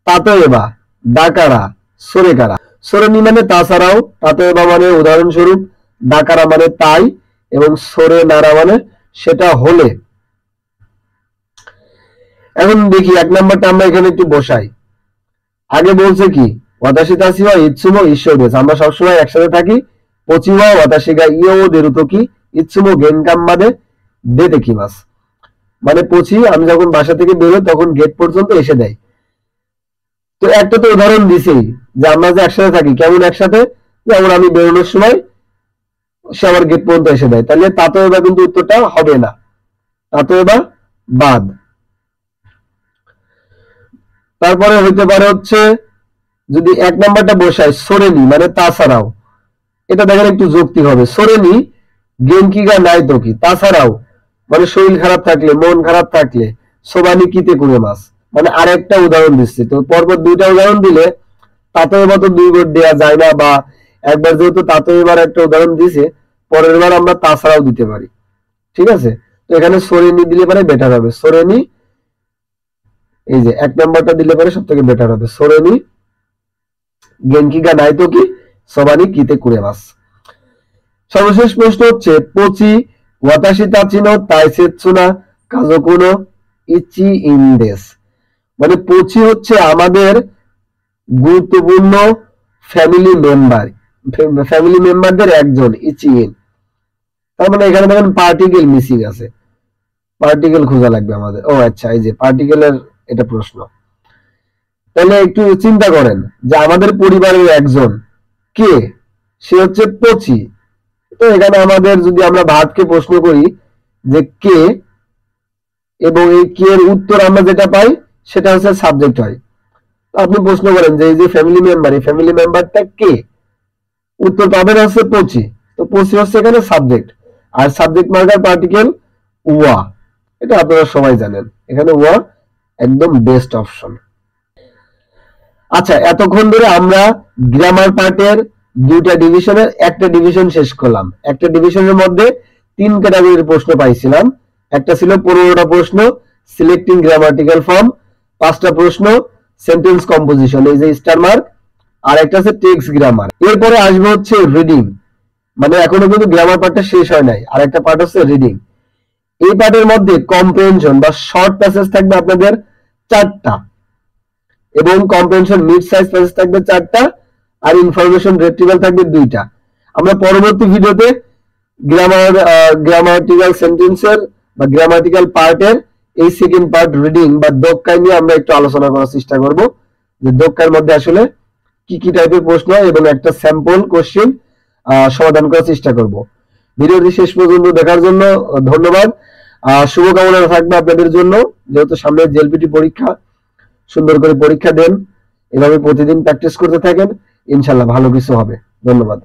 তাতয়েবা ডাকারা সরেকারা। সরণি মানে তাছাড়াও, তাতয়েবা মানে উদাহরণস্বরূপ, ডাকারা মানে তাই, এবং সরে নারা মানে সেটা হলে। এখন দেখি 1 নম্বরটা আমরা এখানে একটু বসাই। আগে বলছে কি ওয়াতাশি তাসি ওয়া ইৎসুমো ঈশ্বর দেশ, আমরা সবসময় একসাথে থাকি। পচিওয়া ওয়াতাশি গা ইয়ো দেরুতো কি ইৎসুমো গেনকাম বাদে দেতে কি মাস, মানে পচি আমি যখন বাসা থেকে বেরোই তখন গেট পর্যন্ত এসে দেয়। তো একটা তো উদাহরণ দিছেই যে আমরা যে একসাথে থাকি, কেমন একসাথে, যেমন আমি বেরোনোর সময় সে আমার গেট পর্যন্ত এসে দেয়, তাহলে তাতেও এবার কিন্তু উত্তরটা হবে না, তাতেও এবার বাদ। তারপরে হইতে পারে হচ্ছে যদি 1 নাম্বারটা বসাই সরেনি মানে তাছাড়াও, এটা দেখেন একটু যৌক্তিক হবে। সরেনি গেঙ্কিগা নাই তো কি, তাছাড়াও মানে শরীর খারাপ থাকলে, মন খারাপ থাকলে, সোবানি কিতে কুড়ে মাস, মানে আরেকটা উদাহরণ দিচ্ছি। তো পরপর 2টা উদাহরণ দিলে তাতেও এবার তো 2 বোর্ড দেওয়া যায় না, বা একবার যেহেতু তাতেও এবার একটা উদাহরণ দিছে, পরের বার আমরা তাছাড়াও দিতে পারি। ঠিক আছে, তো এখানে সরেনি দিলে পারে বেটার হবে। সরেনি, এই যে 1 নাম্বারটা দিলে পারে সব থেকে বেটার হবে। সরেনি গেঙ্কিগা নাই তো কি সোবানি কিতে কুড়ে মাস। সর্বশেষ প্রশ্ন হচ্ছে পচি ওয়াতাশি তাচিনো তাইসেৎসুনা কাজোকুনো ইচি ইনদেস, মানে পচি হচ্ছে আমাদের গুরুত্বপূর্ণ ফ্যামিলি মেম্বারদের একজন, ইচি ইন। তার মানে এখানে দেখেন পার্টিকেল মিসিং আছে, পার্টিকেল খোঁজা লাগবে আমাদের। ও আচ্ছা, এই যে পার্টিকেলের এটা প্রশ্ন। তাহলে একটু চিন্তা করেন যে আমাদের পরিবারের একজন কে, সে হচ্ছে পচি। তো এখানে আমাদের যদি আমরা ভাতকে প্রশ্ন করি যে কে, এবং এই কে এর উত্তর আমরা যেটা পাই সেটা হচ্ছে সাবজেক্ট হয়। আপনি প্রশ্ন করেন যে এই যে ফ্যামিলি মেম্বার, এই ফ্যামিলি মেম্বারটা কে, উত্তর পাবেন হচ্ছে পচি। তো পচি হচ্ছে এখানে সাবজেক্ট, আর সাবজেক্ট মার্কার পার্টিকেল ওয়া, এটা আপনারা সবাই জানেন। এখানে ওয়া একদম বেস্ট অপশন। আচ্ছা, এতক্ষণ ধরে আমরা গ্রামার পার্টের 2টা ডিভিশনের একটা ডিভিশন শেষ করলাম। একটা ডিভিশনের মধ্যে 3 ক্যাটাগরির প্রশ্ন পাইছিলাম। একটা ছিল 15টা প্রশ্ন সিলেক্টিং গ্রামাটিক্যাল ফর্ম, 5টা প্রশ্ন সেন্টেন্স কম্পোজিশন, এই যে স্টার মার্ক, আর একটা আছে টেক্সট গ্রামার। এরপরে আসবে হচ্ছে রিডিং, মানে এখনো কিন্তু গ্রামার পার্টটা শেষ হয় নাই, আর একটা পার্ট হচ্ছে রিডিং। এই পার্টের মধ্যে কম্প্রেhension বা শর্ট প্যাসেজ থাকবে আপনাদের 4টা, এবং কম্প্রেhension মিড সাইজ প্যাসেজ থাকবে 4টা, আর ইনফরমেশন রিট্রিভাল থাকবে 2টা। আমরা পরবর্তী ভিডিওতে গ্রামাটিক্যাল সেন্টেন্সের বা গ্রামাটিক্যাল পার্টের এই সেকেন্ড পার্ট রিডিং বা দোক্কাই নিয়ে আমরা একটু আলোচনা করার চেষ্টা করব, যে দোক্কার মধ্যে আসলে কি কি টাইপের প্রশ্ন হয়, এবং একটা স্যাম্পল কোশ্চেন সমাধান করার চেষ্টা করব। ভিডিওটি শেষ পর্যন্ত দেখার জন্য ধন্যবাদ। শুভকামনা থাকবে আপনাদের জন্য, যেহেতু সামনে জেএলপিটি পরীক্ষা, সুন্দর করে পরীক্ষা দেন, এভাবে প্রতিদিন প্র্যাকটিস করতে থাকেন, ইনশাআল্লাহ ভালো কিছু হবে। ধন্যবাদ।